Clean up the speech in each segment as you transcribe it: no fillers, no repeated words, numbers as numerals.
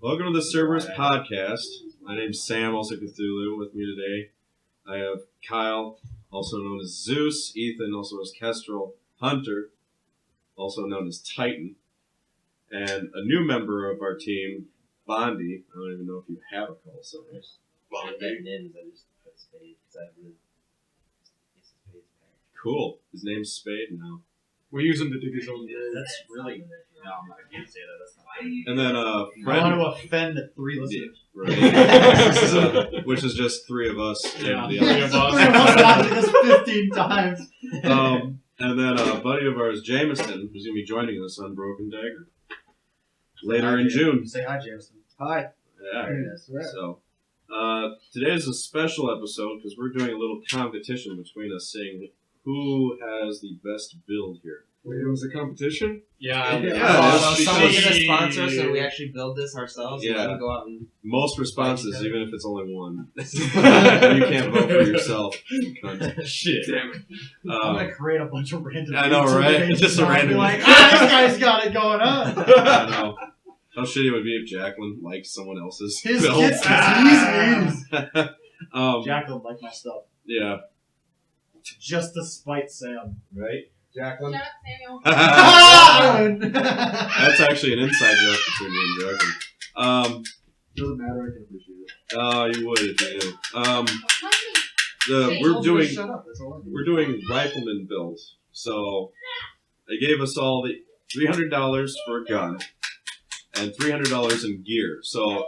Welcome to the Cerberus podcast. My name's Sam, also Cthulhu. With me today, I have Kyle, also known as Zeus, Ethan, also known as Kestrel, Hunter, also known as Titan, and a new member of our team, Bondi. I don't even know if you have a call sign. Bondi. Cool. His name's Spade now. We use him to dig his own grave. That's really no. I can't say that. That's not. And then I friend, want to offend the three listeners. right. Which is just three of us. Yeah, And the three others. of us. I've watched this 15 times. And then a buddy of ours, Jameson, who's going to be joining us on Broken Dagger later in June. Say hi, Jameson. Hi. Yeah. That's right. So, today is a special episode because we're doing a little competition between us, seeing who has the best build here. Wait, it was a competition? Yeah, So someone's because- gonna sponsor us and we actually build this ourselves and Yeah. then go out and... Most responses, even if it's only one. You can't vote for yourself. Cunt. Shit. Damn it. I'm gonna create a bunch of random. I know, YouTube right? pages Just a and I'll be random- like, this guy's got it going on. I know. How shitty it would be if Jacqueline liked someone else's His build. kids, Jacqueline liked my stuff Yeah. just to spite Sam. Right? Jacqueline? Shut up, Samuel. That's actually an inside joke between me and Jacqueline. Doesn't matter. I can appreciate it. Oh, you would if you knew. Hey, We're doing Shut up. That's all I do. We're doing Rifleman builds. So they gave us all the $300 for a gun and $300 in gear. So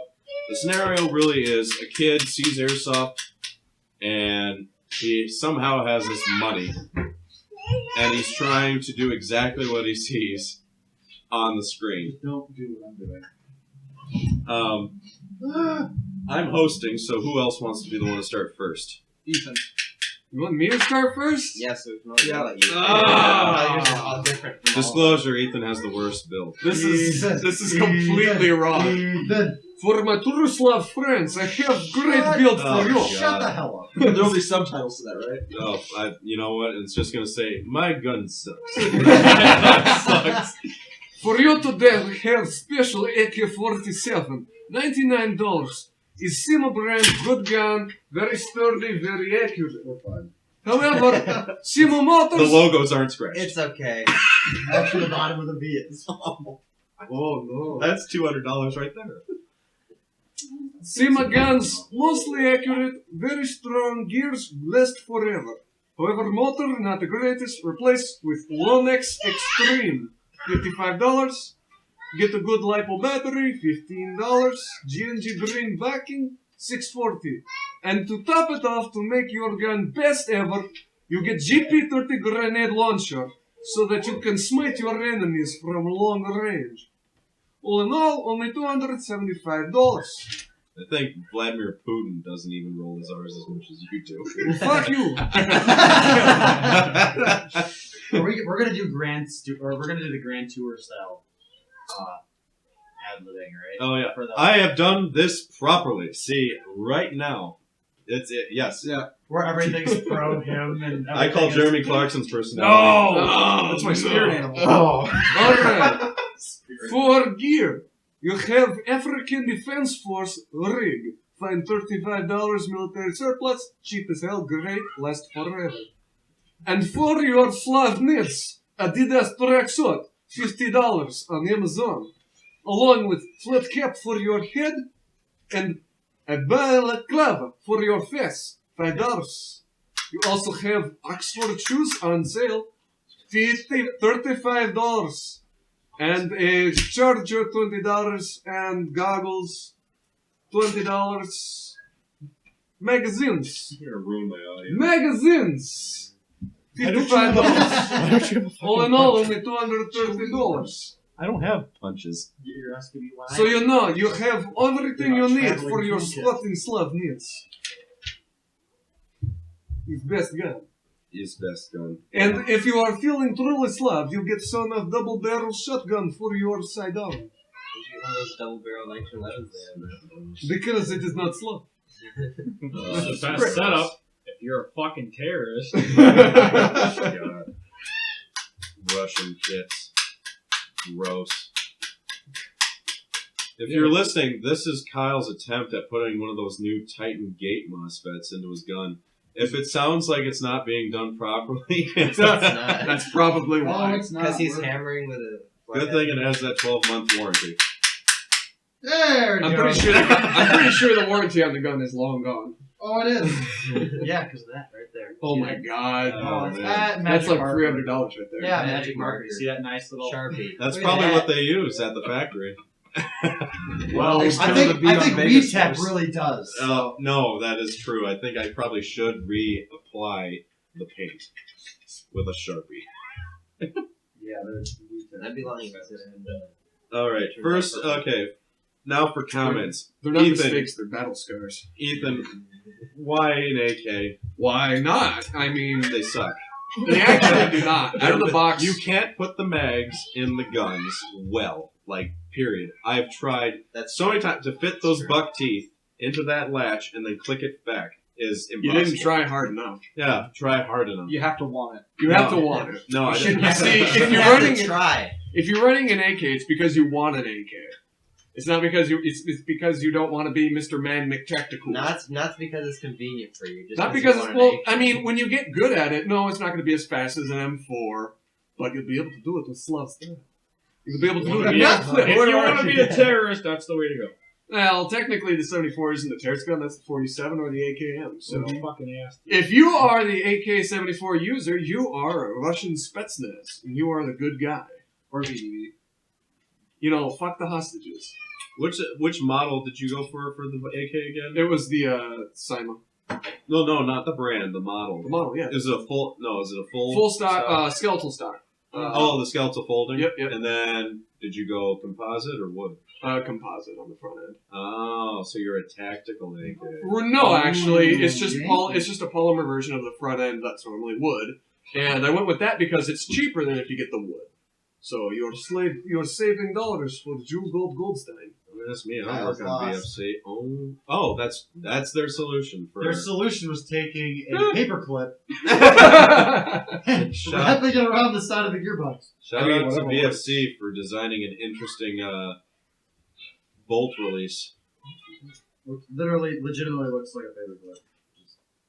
the scenario really is a kid sees airsoft and he somehow has this money and he's trying to do exactly what he sees on the screen. Don't do what I'm doing. I'm hosting, so who else wants to be the one to start first? Ethan. You want me to start first? Yes, there's no doubt that you. Ah. You're just all different from all of us. Disclosure, Ethan has the worst build. This is completely wrong. Ethan. For my Turuslav friends, I have great build Oh, for you. God. Shut the hell up. There'll be subtitles to that, right? Oh, you know what? It's just going to say, my gun sucks. Sucks. For you today, we have special AK-47, $99. Is Simo brand, good gun, very sturdy, very accurate. However, Simo The Motors... logos aren't scratched. It's okay. Actually, the bottom of the V is. Oh no. That's $200 right there. Sima guns, mostly accurate, very strong, gears last forever. However, motor not the greatest, replaced with Lonex Extreme, $55. Get a good LiPo battery, $15. G&G green backing, $640. And to top it off, to make your gun best ever, you get GP30 grenade launcher, so that you can smite your enemies from long range. All in all, only $275. I think Vladimir Putin doesn't even roll his R's as much as you do. Fuck you! We're gonna do we're gonna do the Grand Tour style ad libbing, right? Oh, yeah. For the, I have done this properly. See, right now. It's it. Yes. yeah, where everything's pro him and I call everything is- Jeremy Clarkson's personality. That's my spirit animal. Alright. For gear, you have African Defense Force rig. Find $35 military surplus, cheap as hell, great, lasts forever. And for your Slav needs, Adidas tracksuit, $50 on Amazon. Along with flat cap for your head and a balaclava for your face, $5. You also have Oxford shoes on sale, $35. And a charger, $20, and goggles, $20. Magazines. You're gonna ruin my audio. Magazines! $55. All in all, only $230. I don't have punches. You're asking me why? So you know, you have everything you need Traveling for your toolkit. squatting Slav needs. His best gun. His best gun. And if you are feeling truly Slav, you get some of double barrel shotgun for your sidearm. One of those double barrel 1911s. Because it is not Slav. It's the best setup if you're a fucking terrorist. God. Russian kits. Gross. If you're listening, this is Kyle's attempt at putting one of those new Titan Gate MOSFETs into his gun. If it sounds like it's not being done properly, It's not. That's probably Oh, why. it's not. Because he's We're- hammering with a. good thing it has that 12-month warranty. There we I'm go. pretty sure the warranty on the gun is long gone. Oh, it is. Yeah, because of that right there. Oh my god. Oh, it's man. That's magic like marker. $300 right there. Yeah, Magic marker. marker. You see that nice little Sharpie. That's Look at probably that. what they use at the factory. Well, I still think the beat on Vegas WeTap force. really does. No, that is true. I think I probably should reapply the paint with a Sharpie. Yeah, there's I'd be lying if I said I hadn't done it. All right, first, okay. Now for comments. They're not Ethan. mistakes, they're battle scars. Ethan, why an AK? Why not? I mean, They suck. they actually do not. Out of the box. You can't put the mags in the guns well. Like, period. I've tried That's so many times to fit those buck teeth into that latch and then click it back is You impossible. didn't try hard enough. Yeah, try hard enough. You have to want it. You have to want it. No, I shouldn't didn't. have See, to- if You you're have to running, try. if you're running an AK, it's because you want an AK. It's not because it's because you don't want to be Mr. Man McTactical. Not because it's convenient for you. Just Not 'cause you because want it's, an well, AK. I mean, when you get good at it, no, it's not going to be as fast as an M4, but you'll be able to do it with slow stuff. You'll be able to do it with Yeah. not flip. If you want to be a terrorist, that's the way to go. Well, technically the 74 isn't the terrorist gun, that's the 47 or the AKM. So, Fucking ass. if you are the AK-74 user, you are a Russian Spetsnaz, and you are the good guy. Or BB. You know, fuck the hostages. Which model did you go for the AK again? It was the, Sima. No, not the brand, the model. The model, yeah. Is it a full? No, is it a full? Full stock, skeletal stock. The skeletal folding. Yep. And then did you go composite or wood? Composite on the front end. Oh, so you're a tactical AK. Well, no, actually, it's just Ooh, it's just a polymer version of the front end that's normally wood, and I went with that because it's cheaper than if you get the wood. So you're saving dollars for the Jewel Goldstein. That's me. I I don't was work on lost. BFC. Oh, that's their solution for. Their solution was taking a paperclip and Shut- wrapping it around the side of the gearbox. Shout I mean, out to whatever BFC for designing an interesting bolt release. Literally, legitimately looks like a paperclip.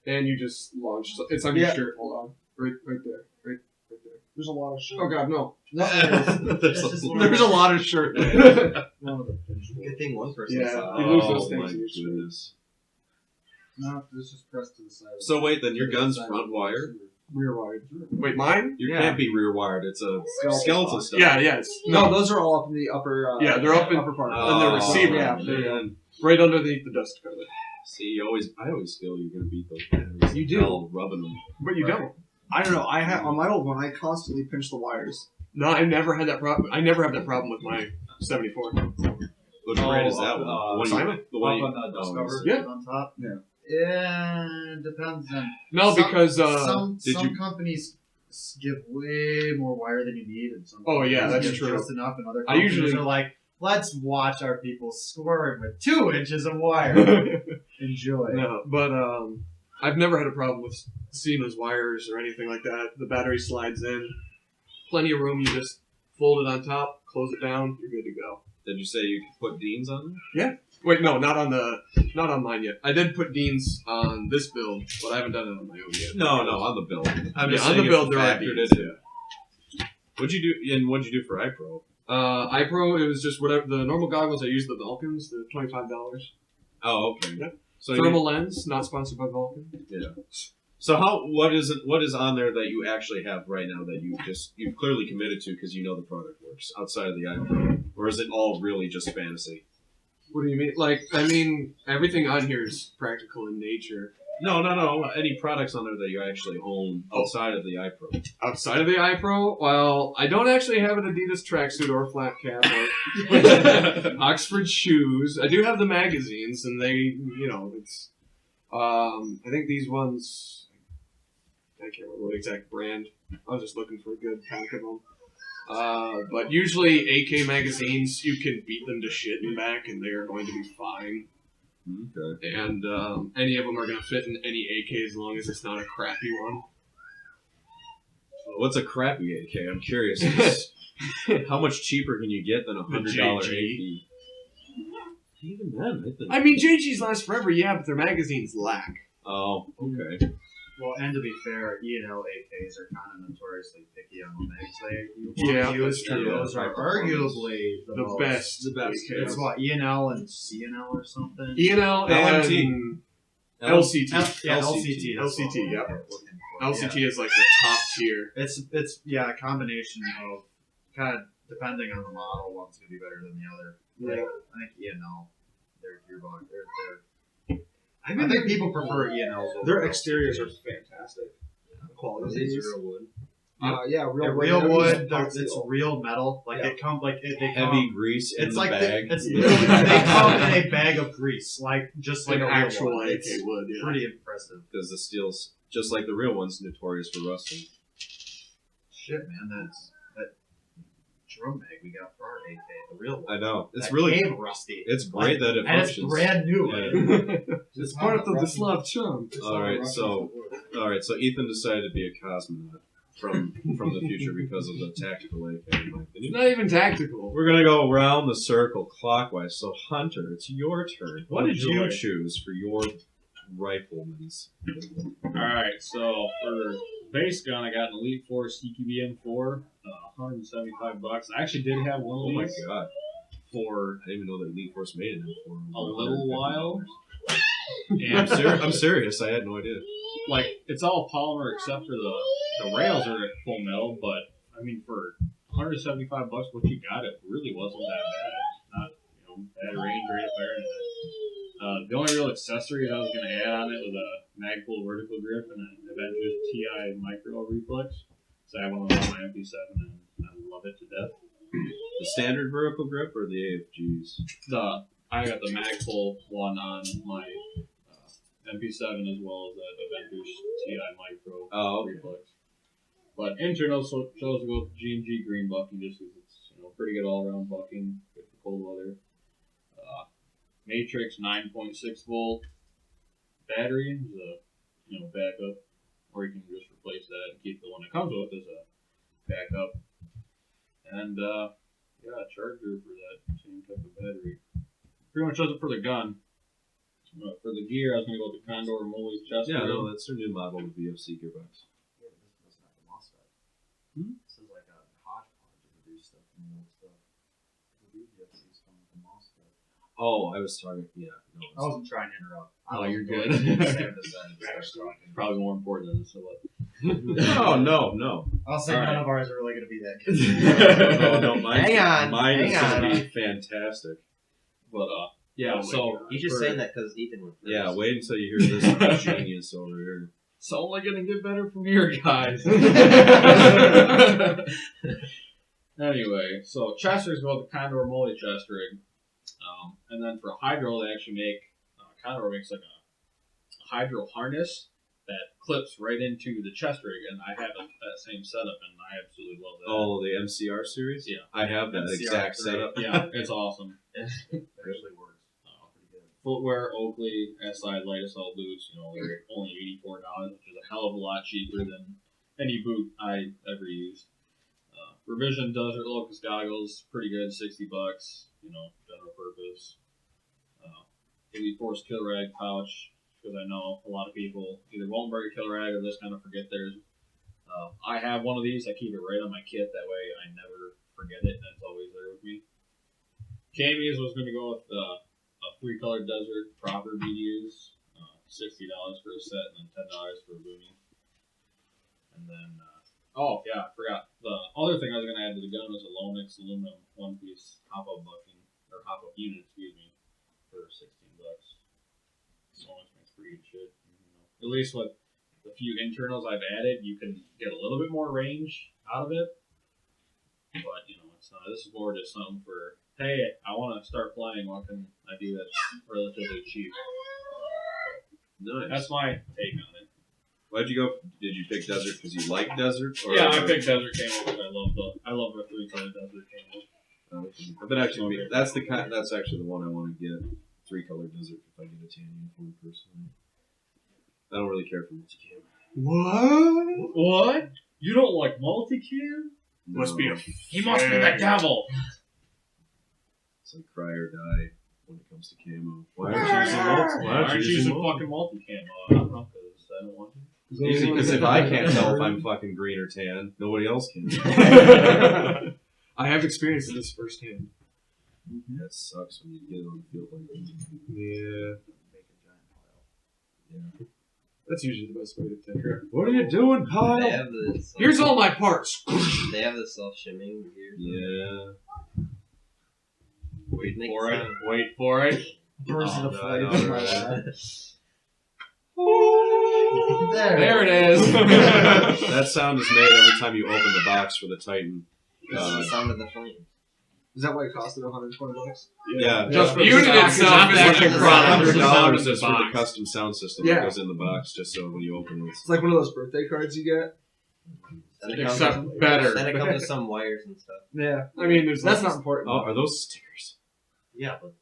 And you just launched. It's on your Yeah. shirt. Hold on, right there, right there. There's a lot of shit. Oh God, no. No, There's it's just a- There's a lot of shirt. one of the finished Good thing one person Yeah. saw You it. lose those Oh things my in your shirt. goodness. No, this is pressed to the side. So wait, then your gun's front wired? Rear wired. Wait, mine? You Yeah. can't be rear wired. It's a skeleton stuff. Yeah, yes. No, those are all up in the upper. Yeah, they're up in- upper part. and the receiver. Yeah, man. Right underneath the dust cover. See, I always feel you're gonna beat those batteries. You do. Hell, rubbing them. But you Right. don't. I don't know. I have on my old one. I constantly pinch the wires. No, I never had that problem. I never have that problem with my 74. Which brand is that one? The one Simon? The one Up on the dust cover, Yeah. on top. Yeah. Yeah, depends on. No, some, because some did you- companies give way more wire than you need, and some Oh, yeah, companies that's give true. just enough, and other I companies usually- are like, let's watch our people scoring with 2 inches of wire. Enjoy. no, but I've never had a problem with Siemens wires or anything like that. The battery slides in, plenty of room. You just fold it on top, close it down, you're good to go. Did you say you could put Deans on there? Wait, no, not on mine yet. I did put Deans on this build, but I haven't done it on my own yet. No, on the build. I'm Yeah, just on saying the if build you there are factored Deans. it in. What'd you do for iPro? iPro, it was just whatever the normal goggles I used, the Vulcans, the $25. Oh, okay. Yep. So Thermal lens, not sponsored by Vulcan. So what is on there that you actually have right now that you've clearly committed to because you know the product works outside of the iPro, or is it all really just fantasy? What do you mean? Like, I mean, everything on here is practical in nature. No. Any products on there that you actually own outside of the iPro? Outside of the iPro, well, I don't actually have an Adidas tracksuit or flat cap or Oxford shoes. I do have the magazines, and they, it's. I think these ones. I can't remember what exact brand. I was just looking for a good pack of them. But usually AK magazines, you can beat them to shit and back, and they are going to be fine. Okay. And any of them are going to fit in any AK as long as it's not a crappy one. What's a crappy AK? I'm curious. How much cheaper can you get than $100 JG? AK? Even then, I think. I mean, JGs last forever, yeah, but their magazines lack. Oh, okay. Well, and to be fair, E&L AKs are kind of notoriously picky on the mags Yeah, they use. that's true. Those are arguably the most- best. The best. It's what, E&L and CNL or something? E&L LMT. and LCT. Yeah, LCT. LCT. that's what LCT, yep. I'm looking for. LCT is like the top tier. It's a combination of kind of depending on the model, one's gonna be better than the other. Like, I think E&L, their gearbox, I think people prefer E&Ls over Their exteriors are fantastic. The quality. These are real wood. Yeah, They're real real wood. Hot It's steel. real metal. Like they come they come. Heavy grease in It's the like bag. it's literally they come in a bag of grease, like just like Like a an real actual one. AK It's would, yeah. pretty impressive. Because the steel's, just like the real one's, notorious for rusting. Shit, man, that drum mag we got for our AK, the real one. I know. It's That really, came rusty. it's great that it and it's functions. brand new. Yeah. It's part of the Slav chunk. Alright, so Ethan decided to be a cosmonaut from the future because of the tactical AK, in my It's opinion. not even tactical. We're gonna go around the circle clockwise. So Hunter, it's your turn. What did you Enjoy. choose for your rifleman's? Alright, so for base gun, I got an Elite Force CQB M4, $175. I actually did have one Oh of my these god. for I didn't even know that Elite Force made it for a little while. I'm, I'm serious. I had no idea. Like, it's all polymer except for the rails are full metal, but I mean, for $175, what you got, it really wasn't that bad. Not, bad range rate of fire. The only real accessory I was going to add on it was a Magpul vertical grip and an Avengers TI micro reflex. So I have one of those on my MP7 and I love it to death. The standard vertical grip or the AFGs? I got the Magpul one on my MP7 as well as that Avengers TI micro Oh, okay. reflex. But internal chose to go with G&G green bucking just because it's pretty good all around bucking, good for cold weather. Matrix 9.6 volt battery is a backup, or you can just replace that and keep the one that comes with as a backup. And a charger for that same type of battery. Pretty much does it for the gun. For the gear, I was gonna go with the Condor Molly's chest. Yeah, grill. no, that's their new model of VFC gearbox. Yeah, but this is not the MOSFET. This is like a hodgepodge of reduced stuff and old stuff. The VFCs come with a MOSFET. Oh, I was talking. Yeah, no. I wasn't trying to interrupt. Oh, you're good. Probably more important than this. So what? No. I'll say All none right. of ours are really going to be that good. No, mine. Hang on, Mine is hang gonna on. be fantastic. But yeah. Oh my so God. He's just for- saying that because Ethan went first. Yeah, wait until you hear this genius over here. It's only gonna get better from here, guys. Anyway, so chest rigs go with the Condor Molly chest rig, and then for hydro, they actually make Condor makes like a hydro harness that clips right into the chest rig, and I have that same setup, and I absolutely love that. Oh, the MCR series? Yeah. I have that MCR exact three. setup. Yeah, it's awesome. It actually works. Pretty good. Footwear, Oakley, SI light assault boots, they're only $84, which is a hell of a lot cheaper than any boot I ever used. Revision Desert Locust goggles, pretty good, $60, general purpose. Elite Force Kill Rag pouch, because I know a lot of people either won't bring a Kill Rag or just kind of forget theirs. I have one of these, I keep it right on my kit, that way I never forget it, and it's always there with me. Camis was going to go with a 3-color desert proper BDUs, $60 for a set, and then $10 for a boonie. And then, I forgot. The other thing I was going to add to the gun was a Lonix aluminum one-piece hop-up bucking, or hop-up unit, for $16. Lonix makes pretty good shit. At least with the few internals I've added, you can get a little bit more range out of it. But, it's not. This is more just something for, hey, I want to start flying. What can I do that's relatively cheap? Nice. That's my take on it. Why'd you go? Did you pick desert because you like desert? Or Yeah, I picked Desert Camo because I love the 3-color Desert Camo. I've been actually. That's actually the one I want to get. 3-color desert if I get a tan uniform personally. I don't really care for multicam. What? What? You don't like multicam? Must be a He must be the devil. It's like cry or die, when it comes to camo. Why aren't you using multi? Why aren't you using fucking multi-camo? I don't know, because I don't want to. Easy, because if I can't tell if I'm fucking green or tan, nobody else can. I have experienced this firsthand. That sucks when you get on the field like that. Yeah. Make a giant pile. That's usually the best way to take care. What are you doing, They Kyle? have the Here's all my parts. They have the self-shimming gears. Yeah. Wait Make for it. sound. Wait for it. Burst Oh, of no, flames. no, in my right. lap. There it is. That sound is made every time you open the box for the Titan. This is the sound of the flame. Is that why it costed $120? Yeah. Just the Yeah. unit Just itself the is actual like product. $100. $100 the is for the box. custom sound system Yeah. that goes in the box, just so when you open it. It's like one of those birthday cards you get. Then it comes Except with, better. Then it comes with some wires and stuff. Yeah. I mean, there's That's less- not important. Oh, are those stickers? Yeah, but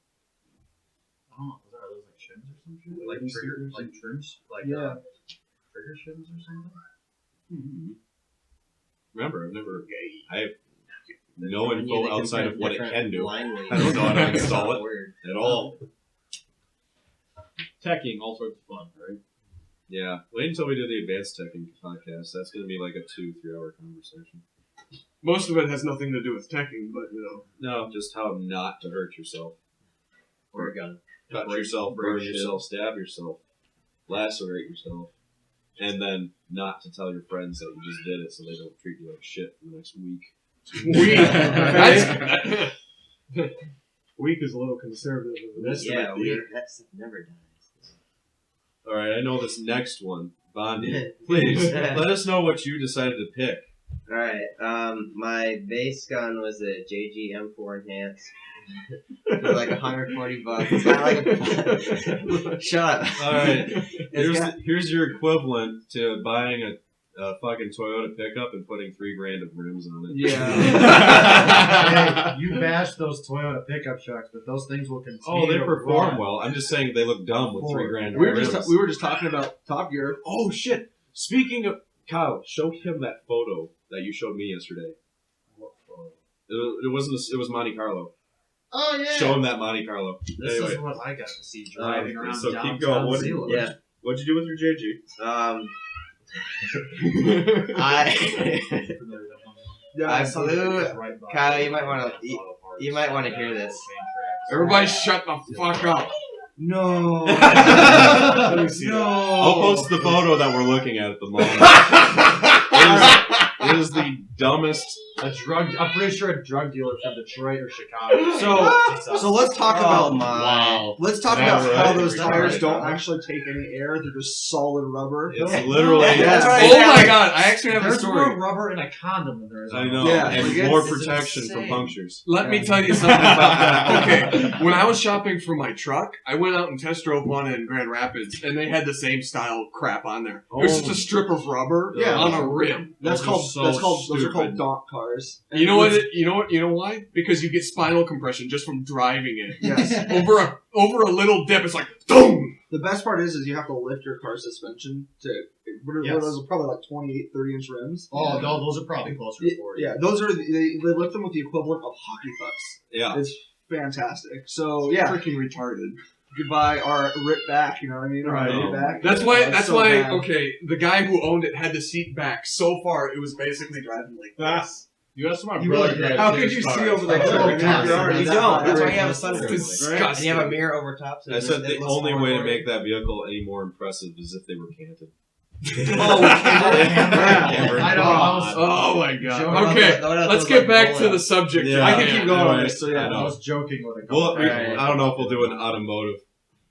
I don't know. Are those like shims or some shit? Like These trigger, stickers? like trims, like Yeah. trigger shims or something. Remember, I have no When you info outside of what it different can do line waves. I don't know how to It's install not it. weird. at all. Teching, all sorts of fun, right? Yeah, wait until we do the advanced teching podcast. That's going to be like a 2-3 hour conversation. most of it has nothing to do with teching, but you know. No, just how not to hurt yourself. Or a gun. Cut Break- yourself, break burn shit. yourself, stab yourself, lacerate yourself, and then not to tell your friends that you just did it so they don't treat you like shit for the next week. Weak is a little conservative. This Yeah, that's never dies. Alright, I know this next one. Bondi, please, let us know what you decided to pick. Alright, my base gun was a JG M4 Enhanced. It was like $140. It's got like a... Shut up. Alright, It's got... here's your equivalent to buying a fucking Toyota pickup and putting $3,000 of rims on it. Hey, you bash those Toyota pickup trucks, but those things will continue. Oh, they to perform run. well. I'm just saying they look dumb with $3,000 We were rims. just talking about Top Gear. Oh shit! Speaking of Kyle, show him that photo that you showed me yesterday. What photo? It wasn't. It was Monte Carlo. Oh yeah. Show him that Monte Carlo. This Anyway, is what I got to see driving around so keep downtown going. What, Zealand. Yeah. What'd you do with your JG? I... Yeah, I saw flew... that. Right by- Kyle, you might want to... You might want to hear this. Everybody shut the fuck up. No. Let me see. I'll post the photo that we're looking at the moment. It is the dumbest. I'm pretty sure a drug dealer from Detroit or Chicago. So let's talk about Wow. let's talk That's about how right. those That's tires right. don't actually take any air. They're just solid rubber. It's literally. Yeah, that's what I Oh said. my god, I actually have a There's story. more rubber in a condom than there is. I know, Yeah, and it's more protection from insane. punctures. Let me tell you something about that. Okay, when I was shopping for my truck, I went out and test drove one in Grand Rapids, and they had the same style crap on there. It was just a strip of rubber Yeah. on a rim. Those are called those are called donk cars. You know what? You know why? Because you get spinal compression just from driving it. Yes. Over a little dip, it's like boom. The best part is you have to lift your car suspension to what Yes. are those? Probably like 28, 30-inch rims. Oh no, those are probably closer to 40. Yeah, those are they lift them with the equivalent of hockey pucks. Yeah. It's fantastic. So yeah, Freaking retarded. goodbye our rip back. You know what I mean? Our Right. way back. That's why. It's That's so why. bad. Okay, the guy who owned it had the seat back so far it was basically driving like this. You asked my You brother. really did. How could you see over the That's hood? what when I'm you're talking already You that don't. high? That's why you have a It's sunroof. disgusting. And you have a mirror over top. So I said the it looks only more way to important. make that vehicle any more impressive is if they were canted. Oh, Camber. I know. I was, Oh my Joe, god. Okay, let's get back to the subject. Yeah. I can keep going on Anyway, this. So yeah, I know. I was joking with a Well, couple. I don't know if we'll do an automotive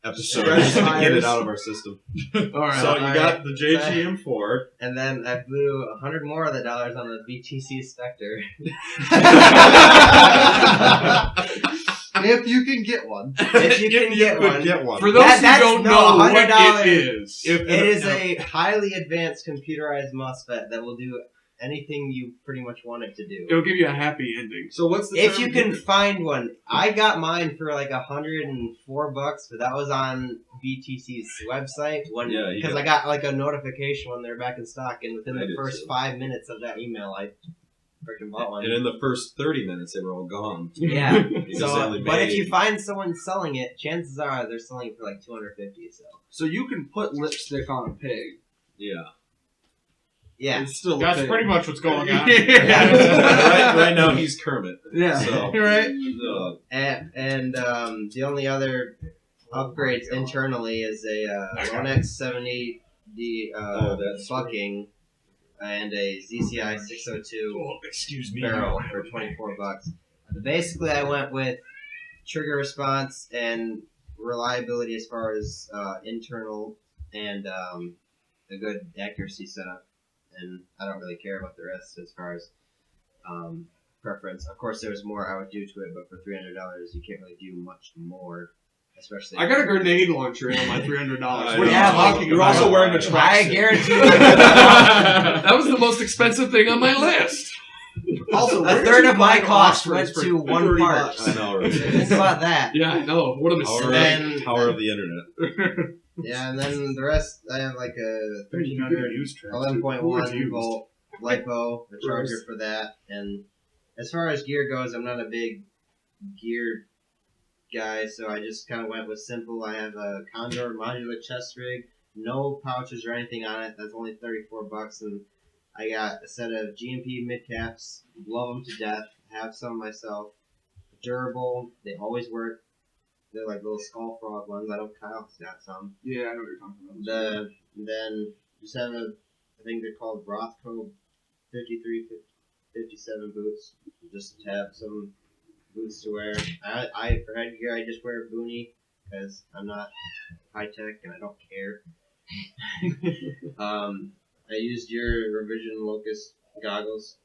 episode Stretch just to get tires. it out of our system. All right. So you Alright. got the JGM4. And then I blew $100 more of the dollars on the BTC Spectre. If you can get one. If you can get one. Get one. For those That's- who don't no, know what $100 it is, If- It is a highly advanced computerized MOSFET that will do anything you pretty much want it to do. it'll give you a happy ending. So what's the If term? you can find one, I got mine for like $104, but that was on BTC's website Yeah, you because got- I got like a notification when they're back in stock, and within I the did first too. 5 minutes of that email, I freaking bought one. And in the first 30 minutes, they were all gone. Yeah. Because they So, only but if made- you find someone selling it, chances are they're selling it for like $250. So you can put lipstick on a pig. Yeah. Yeah. It's still a That's pig. pretty much what's going on. right now, he's Kermit. Yeah. So, right. And the only other upgrades internally is a Lonex 70D that's bucking and a ZCI 602 Excuse me. barrel for $24. Basically, I went with trigger response and reliability as far as internal and a good accuracy setup. And I don't really care about the rest as far as preference. Of course, there's more I would do to it, but for $300, you can't really do much more. Especially, I got a grenade launcher on my $300. What are you Yeah, talking You're about? also wearing a I tracksuit. guarantee you, That was the most expensive thing on my list. Also, a where third did you of my find cost Ospreys went for to one 30 part. bucks? I know, right? Think about that. Yeah, I know. What a Power, mistake. then- of the internet. Yeah, and then the rest, I have like a 1300 11.1 volt LiPo, a charger for that. And as far as gear goes, I'm not a big gear guy, so I just kind of went with simple. I have a Condor modular chest rig, no pouches or anything on it. That's only $34, and I got a set of GMP mid caps. Love them to death. Have some myself. Durable. They always work. They're like little skull frog ones. I know Kyle's got some. Yeah, I know what you're talking about. Then just have I think they're called Rothko 53, 57 boots. Just have some boots to wear. I for headgear, I just wear a boonie because I'm not high tech and I don't care. I used your Revision Locust goggles.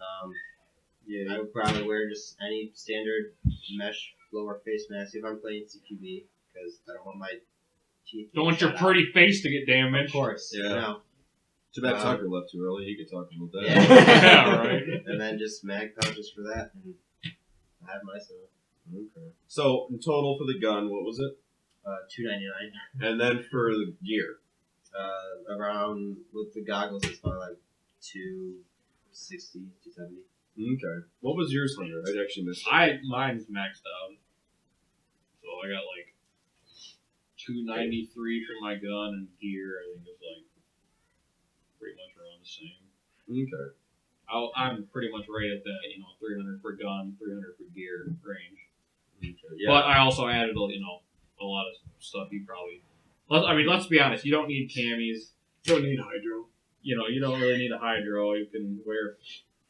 I would probably wear just any standard mesh lower face mask if I'm playing CQB because I don't want my teeth. Don't want your shut pretty face to get out. damaged. Of course. Yeah. No. Too bad Um, Tucker left too early. He could talk about that. Yeah, right. And then just mag pouches for that, and I have myself. Okay. So in total for the gun, what was it? $299. And then for the gear. Around with the goggles, it's probably like $260, $270. Okay. What was yours, Hunter? I actually missed it. Mine's maxed out. So I got like $293 for my gun and gear. I think it's like pretty much around the same. Okay. I'm pretty much right at that, $300 for gun, $300 for gear range. Okay. Yeah. But I also added, a lot of stuff you probably. Let's be honest. You don't need camis. Don't need hydro. You don't really need a hydro. You can wear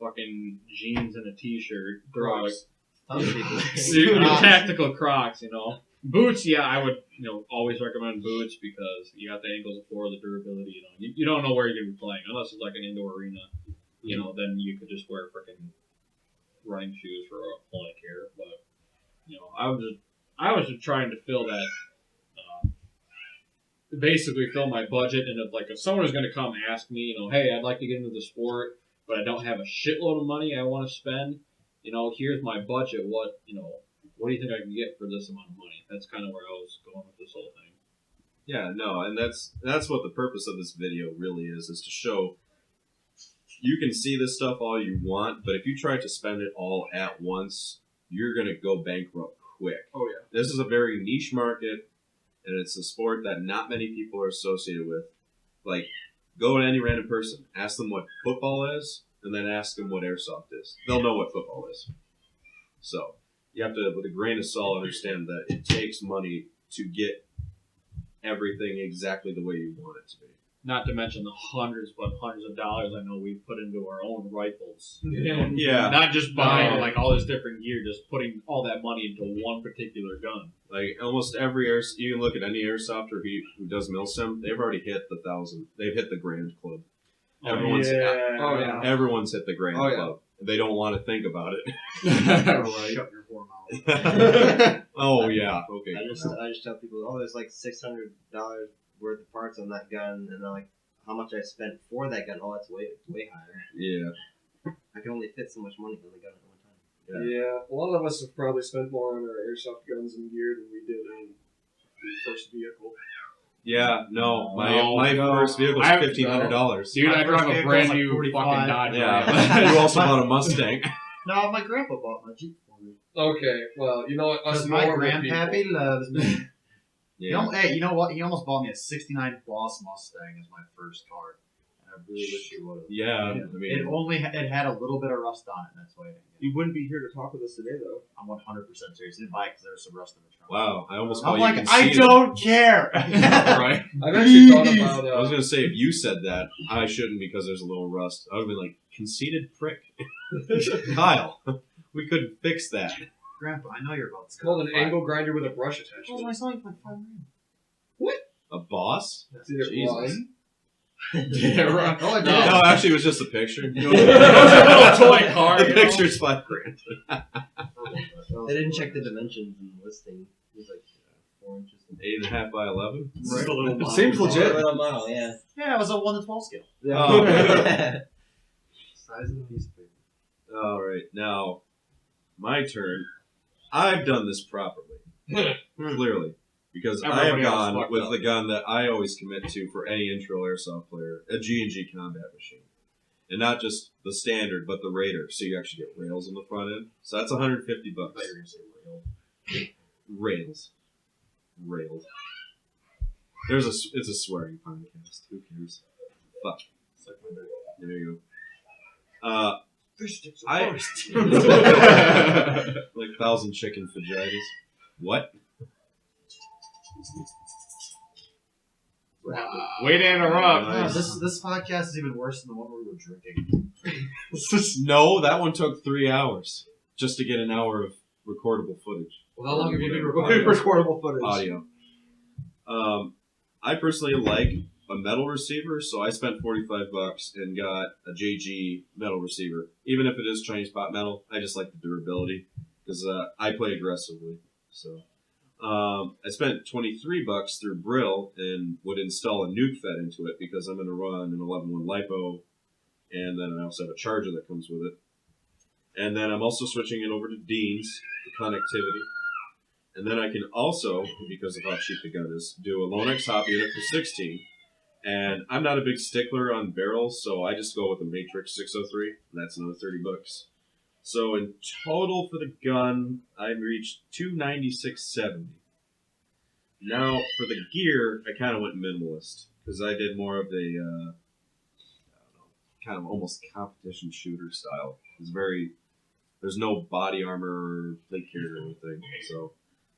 fucking jeans and a t-shirt. Throw a Some people. tactical Crocs. Boots. Yeah, I would. Always recommend boots because you got the ankles before the durability. You don't know where you're gonna be playing unless it's like an indoor arena. Then you could just wear freaking running shoes for all I care. But I was just trying to fill that. Basically fill my budget, and if someone is going to come ask me, hey, I'd like to get into the sport, but I don't have a shitload of money I want to spend. Here's my budget. What do you think I can get for this amount of money? That's kind of where I was going with this whole thing. Yeah, no, and that's what the purpose of this video really is to show you can see this stuff all you want, but if you try to spend it all at once, you're going to go bankrupt quick. Oh, yeah. This is a very niche market, and it's a sport that not many people are associated with. Like, go to any random person, ask them what football is, and then ask them what airsoft is. They'll know what football is. So, you have to, with a grain of salt, understand that it takes money to get everything exactly the way you want it to be. Not to mention the hundreds of dollars I know we've put into our own rifles. Yeah. Not just buying all this different gear, just putting all that money into one particular gun. Like almost every you can look at any airsofter who does milsim, they've already hit the 1,000. They've hit the grand club. Everyone's everyone's hit the grand club. They don't want to think about it. Right. Shut your poor mouth. Oh yeah, okay. I just tell people, there's like $600 worth of parts on that gun, and they're like, how much I spent for that gun? Oh, that's way higher. Yeah. I can only fit so much money on the gun at one time. Yeah, a lot of us have probably spent more on our airsoft guns and gear than we did on the first vehicle. Yeah, no, my No. first vehicle was I- $1,500. Dude, I My drive first a vehicle brand was like new 45. fucking Dodge. Yeah, you also bought a Mustang. No, my grandpa bought my Jeep for me. Okay, well, you know what? Us Because my normal grandpappy people- loves me. Yeah. Hey, you know what? He almost bought me a '69 Boss Mustang as my first car. And I really wish he would have. Yeah, I It mean, only it had a little bit of rust on it. That's why I didn't get it. You wouldn't be here to talk with us today, though. I'm 100% serious. I didn't buy it because there was some rust in the trunk. wow, I almost I'm call like, you I conceited. don't care. Right? I've actually thought about. I was gonna say if you said that, I shouldn't because there's a little rust. I would have been like conceited prick. Kyle, we couldn't fix that. Grandpa, I know you're about. It's called an angle grinder with a brush attached Oh, to my it. son like $5 grand. A boss? That's either Jesus. was. Yeah, right. Oh, it No, did. actually, it was just a picture. It was a little toy car. The you know? picture's $5 grand. They didn't check the dimensions in the listing. It was like 4 inches. 8.5 by 11. Right. a little It model seems car. legit. Little model, yeah. Yeah, it was a 1 to 12 scale. Oh. Size of a piece of paper. All right, now my turn. I've done this properly, clearly, because I have Everybody else gone fucked with up. the gun that I always commit to for any intro airsoft player, a G&G combat machine, and not just the standard, but the Raider. So you actually get rails on the front end. So that's $150. I thought you were gonna say rail. Rails. It's a swearing podcast. Who cares? Fuck. Suck my dick. There you go. Fish sticks I- are forest. Like 1,000 chicken vaginas. What? Way to interrupt. No, this podcast is even worse than the one where we were drinking. No, that one took 3 hours just to get an hour of recordable footage. Well, how long have you been Whatever. recording? Recordable footage. Audio. I personally like a metal receiver, so I spent $45 and got a JG metal receiver. Even if it is Chinese pot metal, I just like the durability because I play aggressively. So I spent $23 through Brill and would install a nuke fed into it because I'm going to run an 11.1 LiPo, and then I also have a charger that comes with it. And then I'm also switching it over to Dean's for connectivity. And then I can also, because of how cheap the gun is, do a Lonex hop unit for 16. And I'm not a big stickler on barrels, so I just go with a Matrix 603, and that's another $30. So in total for the gun, I reached $296.70. Now for the gear, I kind of went minimalist because I did more of the, I don't know, kind of almost competition shooter style. There's no body armor or plate carrier or anything. So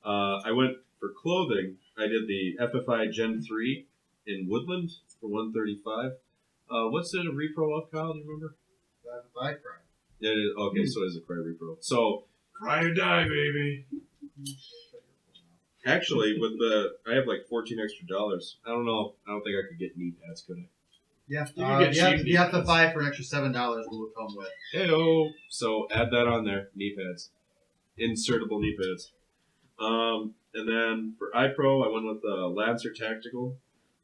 I went for clothing. I did the FFI Gen 3 in Woodland for $135. What's it a repro of, Kyle? Do you remember? I cry. Yeah, it is. Okay, so it is a Cry repro. So Cry or die, baby. actually, I have like 14 extra dollars. I don't know. I don't think I could get knee pads, could I? Yeah, You can get cheap you have to knees. buy for an extra $7 will come with. Heyo. So add that on there. Knee pads. Insertable knee pads. And then for iPro, I went with Lancer Tactical.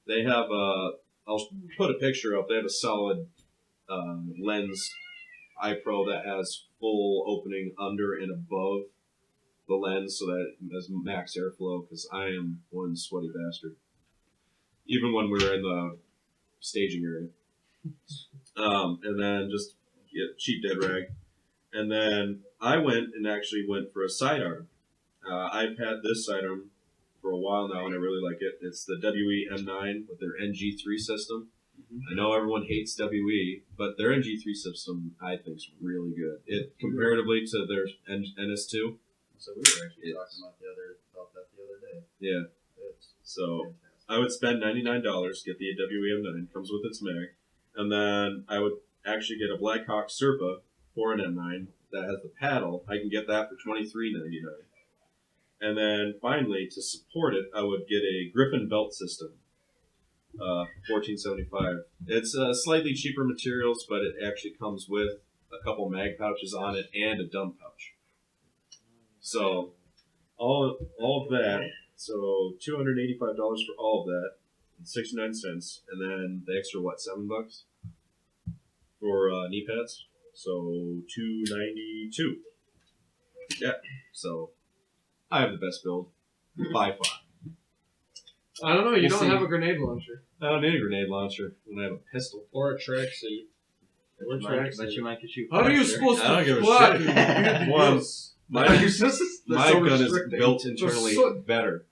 They have I'll put a picture up. They have a solid lens iPro that has full opening under and above the lens so that it has max airflow because I am one sweaty bastard. Even when we were in the staging area. And then just get cheap dead rag. And then I went for a sidearm. I've had this sidearm for a while now, and I really like it. It's the WE M9 with their NG3 system. I know everyone hates WE, but their NG3 system I think is really good. It comparatively to their NS2. So we were actually talking about that the other day. Yeah. It's So fantastic. I would spend $99, get the WE M9, comes with its mag, and then I would actually get a Blackhawk Serpa for an M9 that has the paddle. I can get that for $23.99. And then finally, to support it, I would get a Griffin belt system for $14.75. It's slightly cheaper materials, but it actually comes with a couple mag pouches on it and a dump pouch. So all of that. So $285 for all of that, and 69 cents, and then the extra $7 for knee pads. So $292. Yeah. So I have the best build by far. I don't know. You We'll don't see. have a grenade launcher. I don't need a grenade launcher when I have a pistol. Or a tracksuit. But you might get you. How are you supposed I don't to give a fucking shit. use? One, my Your systems- they're my so gun is restricting. built They're internally so- better.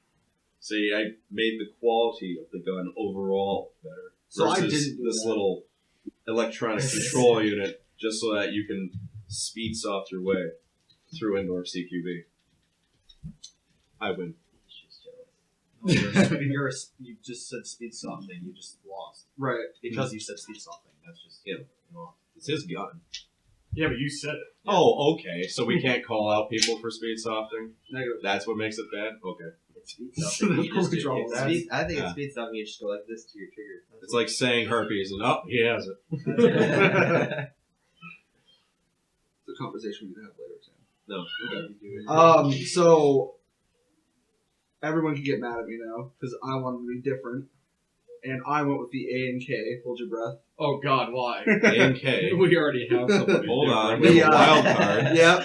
See, I made the quality of the gun overall better. So I versus didn't do this that. little electronic control unit just so that you can speed soft your way through indoor CQB. I win. You just said speed something. You just lost Right. because you said speed something. That's just Yeah. It's his gun. Yeah, but you said it. Oh, okay. So we can't call out people for speed softing? Negative. That's what makes it bad? Okay. It's speed something. You just do, Control. I think Yeah. it's speed something. You just go like this to your trigger. It's like saying herpes and he has it. It's a conversation we can have later, Sam. No. Okay. So everyone can get mad at me now because I wanted to be different, and I went with the A and K. Hold your breath. Oh God, why? A and K. We already have somebody. Hold on. different. We have a wild card. Yeah,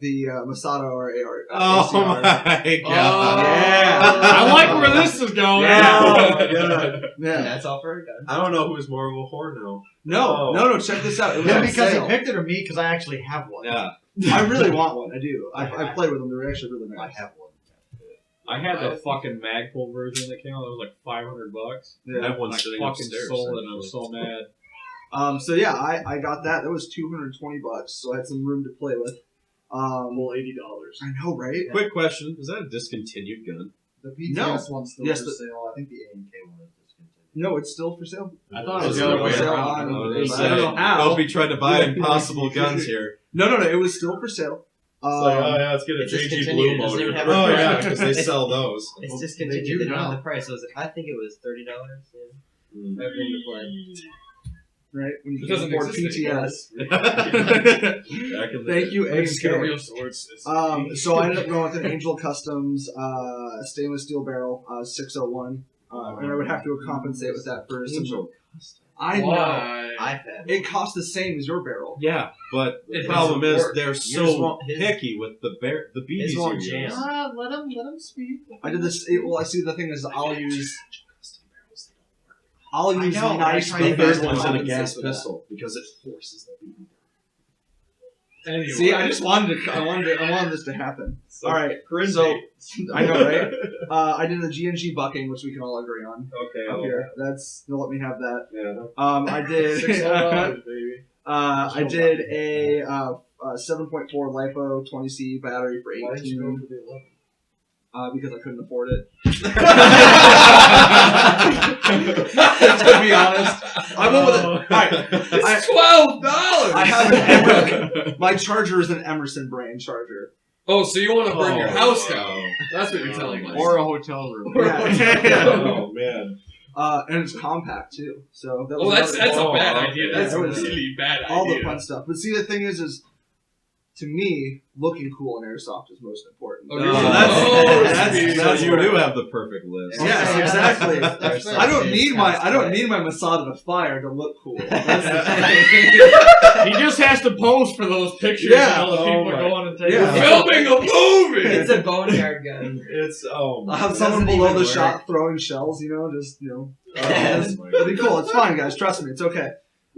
the Masato or AR. Oh ACR. my god. Yeah. I like where this is going. Yeah. Oh my god. Yeah. That's all for a gun. I don't know who's more of a whore now. No, Oh. no. Check this out. It was him on because sale. he picked it or me because I actually have one. Yeah. I really want one. I do. I played with them. They're actually really nice. I have one. I had the fucking Magpul version that came out. That was like $500. I Yeah. have one I sitting fucking upstairs. sold it and I was so mad. So yeah, I got that. That was $220, so I had some room to play with. Well, $80. I know, right? Quick question: is that a discontinued gun? The PTS No. one's still Yes, for the- sale. I think the A and K one is discontinued. No, it's still for sale. I thought it was Is the it other way for sale around. on- I was I gonna don't say, know how. don't be trying to buy impossible guns here. No, it was still for sale. yeah, let's get It's discontinued, it doesn't even have a Oh price. yeah, because they sell those. It's Well, discontinued. they do They don't have now. the price. So I think it was $30. Yeah. Mm. I have room to play. Right? When you It can doesn't afford exist PTS. Back in the Thank you, I'm just gonna A&K. real swords. So I ended up going with an Angel Customs stainless steel barrel 601, and I would have to compensate with that for some. Angel. I know. Why? iPad. It costs the same as your barrel. Yeah, but the It problem doesn't is work. they're Yours so won't- his- picky with the the BBs his won't you jam. use. Let him speak. I did this. Well, I see. The thing is, I'll use I know, nice I The tried BBs third to one's in a compensate gas for that. pistol because it forces the BB. Anyway. See, I just wanted to. I wanted this to happen. All right. So I know, right? I did the GNG bucking, which we can all agree on. Okay. Up I'll- here. They'll let me have that. Yeah. I did. $600, baby. I did a 7.4 lipo 20C battery for Why did you go 18 for the 11? because I couldn't afford it. To be honest, I went with it. All right. It's $12. I have an Emerson. My charger is an Emerson brand charger. Oh, so you want to burn your Oh, house wow. down? That's what you're telling us. Or a hotel room. Yeah. Oh man. And it's compact too. So that was Oh, that's another- a bad Oh, idea. okay. That's Yeah, a it was really bad all idea. the fun stuff. But see, the thing is to me, looking cool in airsoft is most important. Oh, Oh, you're that's you do have the perfect list. Yes, exactly. That's I don't fair. need my Masada to fire to look cool. That's He just has to pose for those pictures Yeah. and all the Oh people my- go on and take Yeah. We're filming a movie! It's a boneyard gun. It's I'll my have It someone doesn't below even the work. shot throwing shells, just Oh It'll my be cool. It's fine, guys. Trust me. It's okay.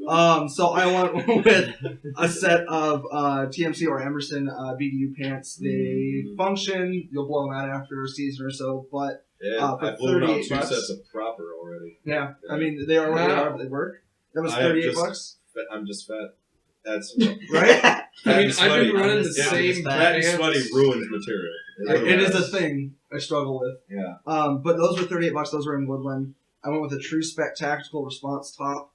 So I went with a set of TMC or Emerson BDU pants. They function. You'll blow them out after a season or so, but Yeah, for I blew out 38 two bucks. sets of proper already. yeah, I mean they are what they are. They work. That was I am 38 just- bucks, I'm just fat. That's right? fat I mean, and I've sweaty. been running the Yeah, same Fat and pants. sweaty ruins material. It is a thing I struggle with. Yeah. But those were 38 bucks. Those were in Woodland. I went with a True Spec Tactical Response top.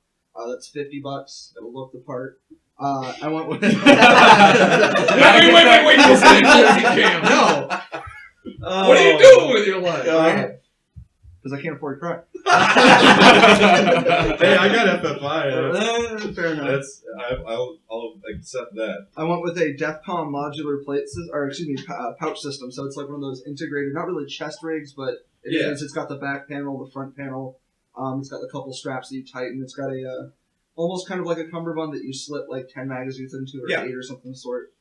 That's 50 bucks. That'll look the part. I went with. Wait. This is multi-cam. No. What are you doing with your life? Because I can't afford crack. Hey, I got FFI. Fair enough. That's I'll accept that. I went with a DEFCON modular pouch system. So it's like one of those integrated, not really chest rigs, but it Yeah. is. It's got the back panel, the front panel. It's got a couple straps that you tighten. It's got a almost kind of like a cummerbund that you slip like 10 magazines into or Yeah. 8 or something of the sort.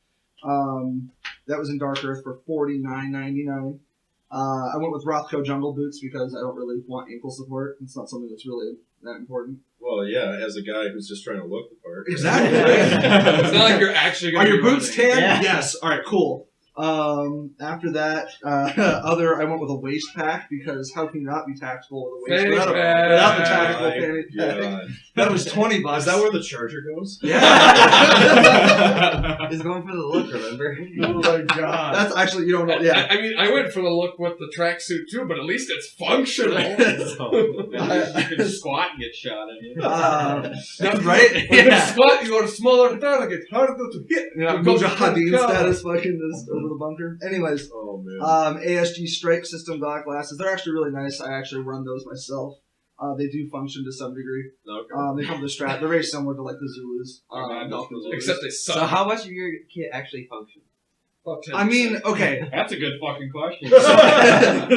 That was in Dark Earth for $49.99. I went with Rothko jungle boots because I don't really want ankle support. It's not something that's really that important. Well, yeah, as a guy who's just trying to look the part. Exactly. It's not like you're actually going Are to your boots tan? Yeah. Yes. All right, cool. After that, I went with a waist pack because how can you not be tactical with a waist Fanny pack pack. without the tactical My fanny pack? God. That was $20. Is that where the charger goes? Yeah. He's going for the look, remember? Oh my god. That's actually you don't know. Yeah. I mean, I went for the look with the tracksuit too, but at least it's functional. You can squat and get shot in you. That's right. When you squat, you are smaller target, harder to hit. Yeah, Because Mujahideen you can status fucking just over the bunker. Anyways, Oh man. ASG Strike System glasses. They're actually really nice. I actually run those myself. They do function to some degree. Okay. They come with a strap. They're very similar to like the Zulus. Except they suck. So how much of your kit actually functions? About 10%. I mean, okay. That's a good fucking question.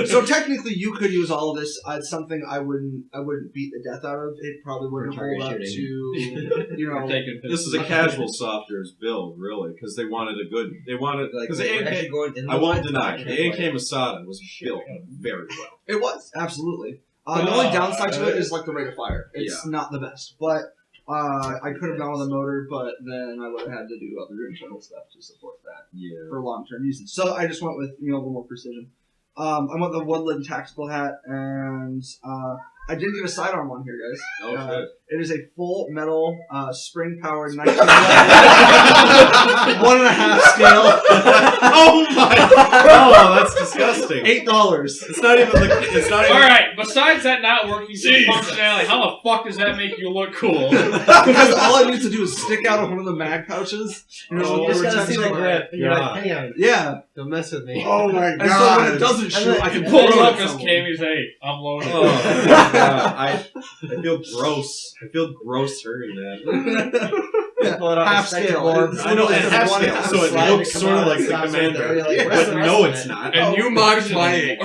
So technically, you could use all of this. It's something I wouldn't beat the death out of. It probably wouldn't For hold up target to, you know. Taking This is a casual softwares build, really, because they wanted a good. They wanted Like, because the we're actually AK. going in the I won't line? deny the AK Masada was built very well. It was absolutely. The only downside to it is like the rate of fire. It's not the best, but I could have gone with a motor, but then I would have had to do other internal stuff to support that Yeah. for long-term usage. So I just went with a little more precision. I went with the Woodland tactical hat, and I did get a sidearm one here, guys. Oh shit. It is a full metal, spring-powered 1911 1.5 scale. Oh my! Oh, that's disgusting. $8. It's not even. It's not even. All right. Besides that not working functionality, how the fuck does that make you look cool? Because all I need to do is stick out of one of the mag pouches. You know, Oh, with You just gotta see the retention. grip. And you're God. like, hang on, Yeah. don't mess with me. Oh my And so when it doesn't shoot, I can Pulls throw it up at his someone. cam. He's hey, I'm loaded. Oh, God. I feel gross. I feel gross hearing that. Pull it out Half the second scale. board. It's I know, literally and just half one scale, half so it slide looks to come sort of out like and the stop commander. right there. You're like, Where's But the no, rest of it's it? not. And you marked my AK.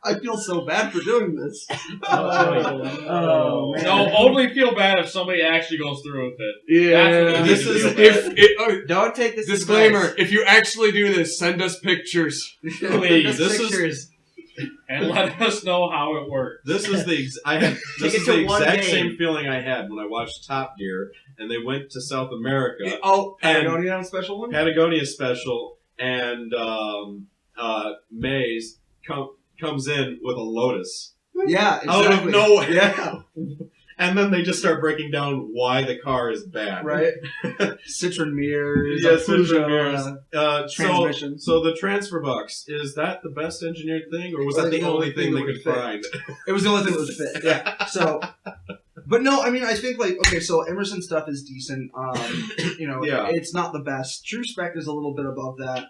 I feel so bad for doing this. Oh, man. No, only feel bad if somebody actually goes through with it. Yeah. That's what This we need is to do. Don't take this disclaimer. advice. If you actually do this, send us pictures. Please, This is Pictures. and let us know how it works. this is the I had this Take is it the to one exact game. same feeling I had when I watched Top Gear and they went to South America, Oh, And- Patagonia on a special one? Patagonia special, and Maze comes in with a Lotus Yeah, out of exactly. nowhere. Yeah, And then they just start breaking down why the car is bad. right? Citron mirrors, Yeah, Peugeot, Citron mirrors. transmission. So the transfer box, is that the best engineered thing, or was that the only thing they could find? It was the only thing that would fit. Yeah. So, but no, I mean, I think like okay, so Emerson stuff is decent. Yeah. It's not the best. True Spec is a little bit above that.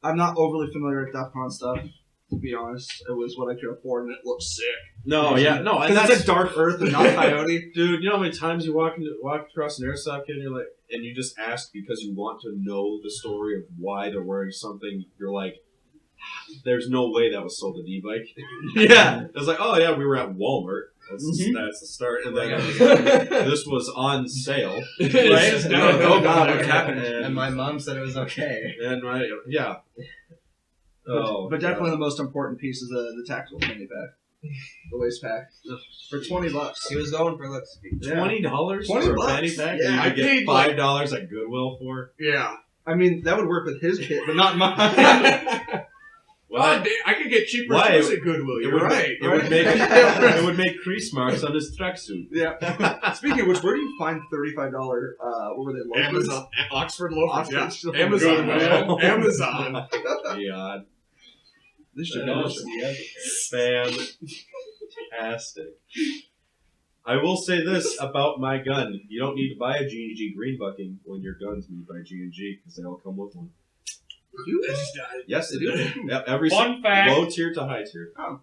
I'm not overly familiar with DEFCON stuff. To be honest, it was what I could afford, and it looks sick. No, yeah, no, and Because that's it's a Dark Earth and not Coyote. dude. You know how many times you walk across an airsoft kit, and you're like, and you just ask because you want to know the story of why they're wearing something. You're like, there's no way that was sold at e-bike. Yeah. It's like, oh yeah, we were at Walmart. That's the start, and then this was on sale, It's right? just down. Oh god, what's happening? And my mom said it was okay. And right, yeah. Oh, But definitely the most important piece is the tactical fanny pack, the waist pack, for $20. He was going for looks. $20 $20 for a fanny pack. Yeah, that I you get paid, like- $5 at Goodwill for. Yeah. I mean, that would work with his kit, but not mine. Well, I could get cheaper Why? shoes at Goodwill. You're right. It would make it would make crease marks on his tracksuit. Yeah. Speaking of which, where do you find $35? What were they? Loafers? Amazon, Oxford loafers. Oxford. Yeah. Amazon, Good, man. man. Amazon. God, This should that be was fantastic. I will say this about my gun: you don't need to buy a G&G green bucking when your gun's made by G&G because they all come with one. Yes, they do. Yep, every Fun fact. low tier to high tier. I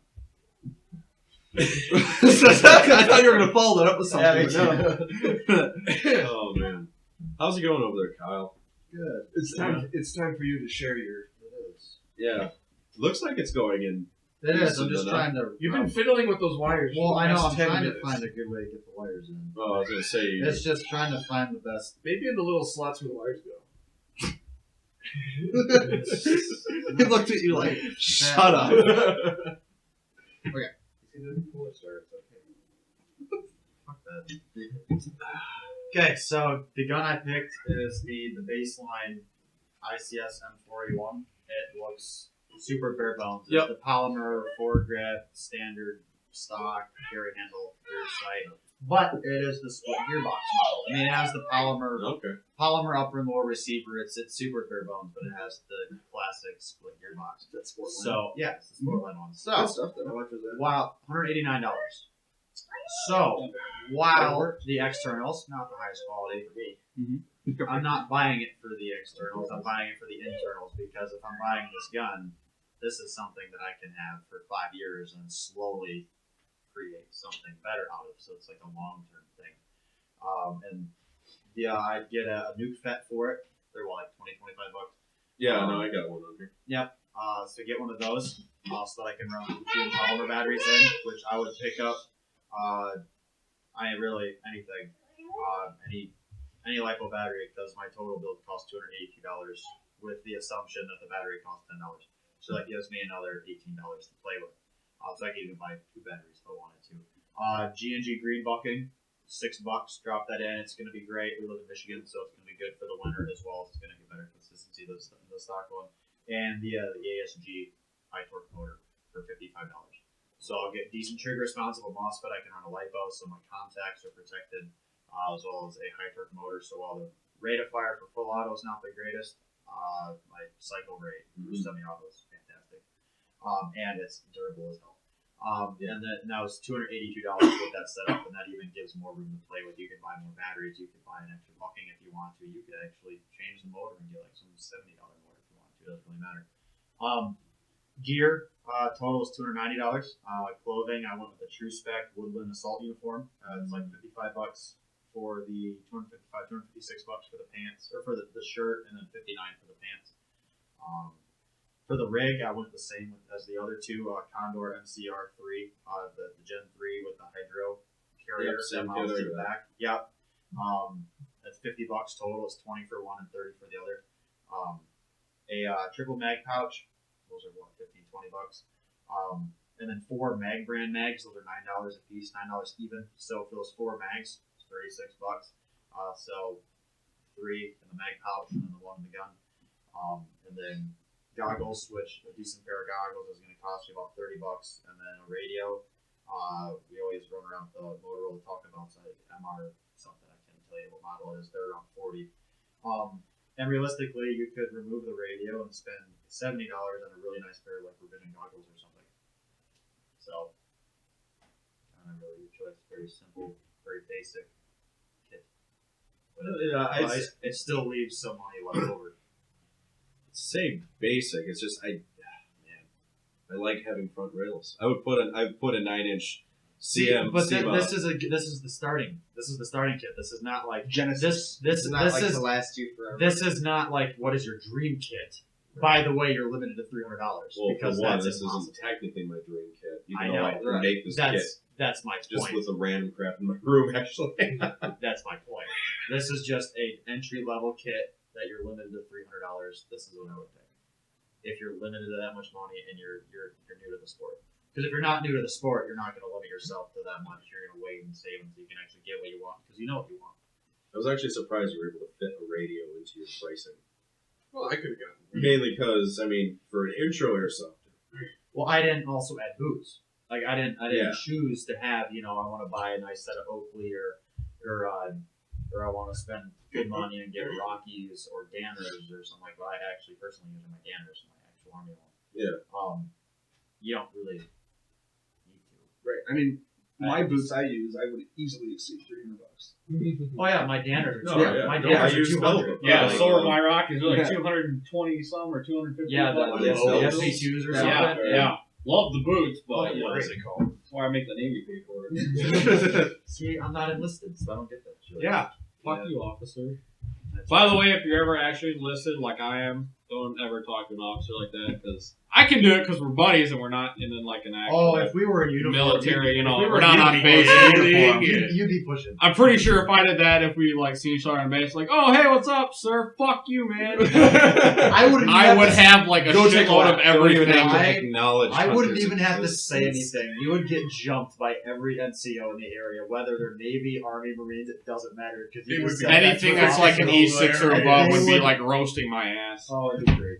thought you were gonna follow that up with something. Yeah, but no. Oh man, how's it going over there, Kyle? Good. It's time for you to share your. Yeah, looks like it's going in. It is. I'm Decent just enough. trying to. You've been fiddling with those wires. Well, for I the know. past I'm 10 trying to minutes. find a good way to get the wires in. Oh, I was gonna say. It's just trying to find the best. Maybe in the little slots where the wires go. He looked at you like, shut up. Okay, so the gun I picked is the baseline ICS M4A1. It looks super bare bones. It's the polymer, foregrip, standard stock, carry handle, rear sight. But it is the split gearbox model. I mean, it has the polymer upper and lower receiver. It's super bare bones, but it has the classic split gearbox. That's sport So yeah, it's the sport line one. So Good stuff, though. How much was that? wow, $189. So while the externals, not the highest quality for me, I'm not buying it for the externals. I'm buying it for the internals because if I'm buying this gun, this is something that I can have for 5 years and slowly create something better out of. So it's like a long-term thing. And yeah, I'd get a nuke fet for it. They're what, like $20-25? Yeah, no, I got one on here. Yep. So get one of those so that I can run 2 polymer batteries in, which I would pick up. Anything. Any LiPo battery because my total build costs $282 with the assumption that the battery costs $10. So that gives me another $18 to play with. So I can even buy 2 batteries if I wanted to. G&G green bucking, $6. Drop that in. It's going to be great. We live in Michigan, so it's going to be good for the winter as well as it's going to get better consistency than the stock one. And the ASG high torque motor for $55. So I'll get decent trigger response of a MOSFET. I can run a LiPo, so my contacts are protected, as well as a high torque motor. So while the rate of fire for full auto is not the greatest, my cycle rate for semi-auto is fantastic, and it's durable as hell. And then that was $282 with that setup, and that even gives more room to play with. You can buy more batteries. You can buy an extra bucking if you want to. You could actually change the motor and get like some $70 motor if you want to. It doesn't really matter. Gear total is $290. Clothing, I went with the True Spec Woodland Assault uniform. It's like $55 for the $256 for the pants, or for the shirt, and then $59 for the pants. For the rig, I went the same as the other two. Condor MCR3, the Gen 3 with the hydro carrier that mounts to the back. Yep. That's $50 total. It's 20 for one and 30 for the other. A triple mag pouch. Those are what, $15-20. And then 4 mag brand mags. Those are $9 a piece, $9 even. So for those 4 mags, it's $36. So 3 in the mag pouch and then the 1 in the gun. And then goggles, which a decent pair of goggles is going to cost you about $30. And then a radio. We always run around the Motorola talking about MR something. I can't tell you what model it is. They're around 40. And realistically, you could remove the radio and spend $70 on a really nice pair of like Revision goggles or something. So, kind of really your choice. Very simple, very basic kit. But it still leaves some money left over. Say basic. It's just I like having front rails. I would put a 9-inch CM. But this is the starting kit. This is not like Genesis. This is to last you forever. This is not like what is your dream kit. By the way, you're limited to $300 well, because for one, that's this impossible. isn't technically my dream kit. You I can know, all make this kit That's my just point. with a random crap in my room. Actually, That's my point. This is just a entry level kit that you're limited to $300. This is what I would pick. If you're limited to that much money and you're new to the sport. Because if you're not new to the sport, you're not going to limit yourself to that much. You're going to wait and save until you can actually get what you want because you know what you want. I was actually surprised you were able to fit a radio into your pricing. Well, I could have gotten. Mainly because, I mean, for an intro airsoft. Well, I didn't also add boots. Like I didn't Yeah. choose to have. I want to buy a nice set of Oakley or I want to spend good money and get Rockies or Danners or something like that. I actually personally use my Danners, my actual Army one. Yeah. You don't really need to. Right. I mean, my boots I use, I would easily exceed $300. Oh yeah, my Danners are No, cheap. yeah. My No, I Danners are use 200. Yeah, Like, so are my Rockies. They're like Yeah. 220 some or 250. Yeah, bucks. the Those- SP2s or yeah, something. yeah. Love the boots, but Oh, what yeah. is it called? That's why I make the Navy pay for it. See, I'm not enlisted, so I don't get that shit. Yeah. Fuck you, officer. By the way, if you're ever actually enlisted, like I am, don't ever talk to an officer like that because I can do it because we're buddies and we're not in like an actual Oh, if we were in uniform, military, you know, if we we're not on in base uniform, in uniform. you'd be pushing. I'm pretty sure if I did that, if we like seen each other on base, like, oh hey, what's up, sir? Fuck you, man. I wouldn't. I would have like a Go take a shitload lap. of everything. Don't even have to I- acknowledge. I wouldn't hunters even have to exist. say anything. You would get jumped by every NCO in the area, whether they're Navy, Army, Marines. It doesn't matter because you It would just be said Anything to that's like an officer. E6 or And above they would be would- like roasting my ass. Oh, it'd be great.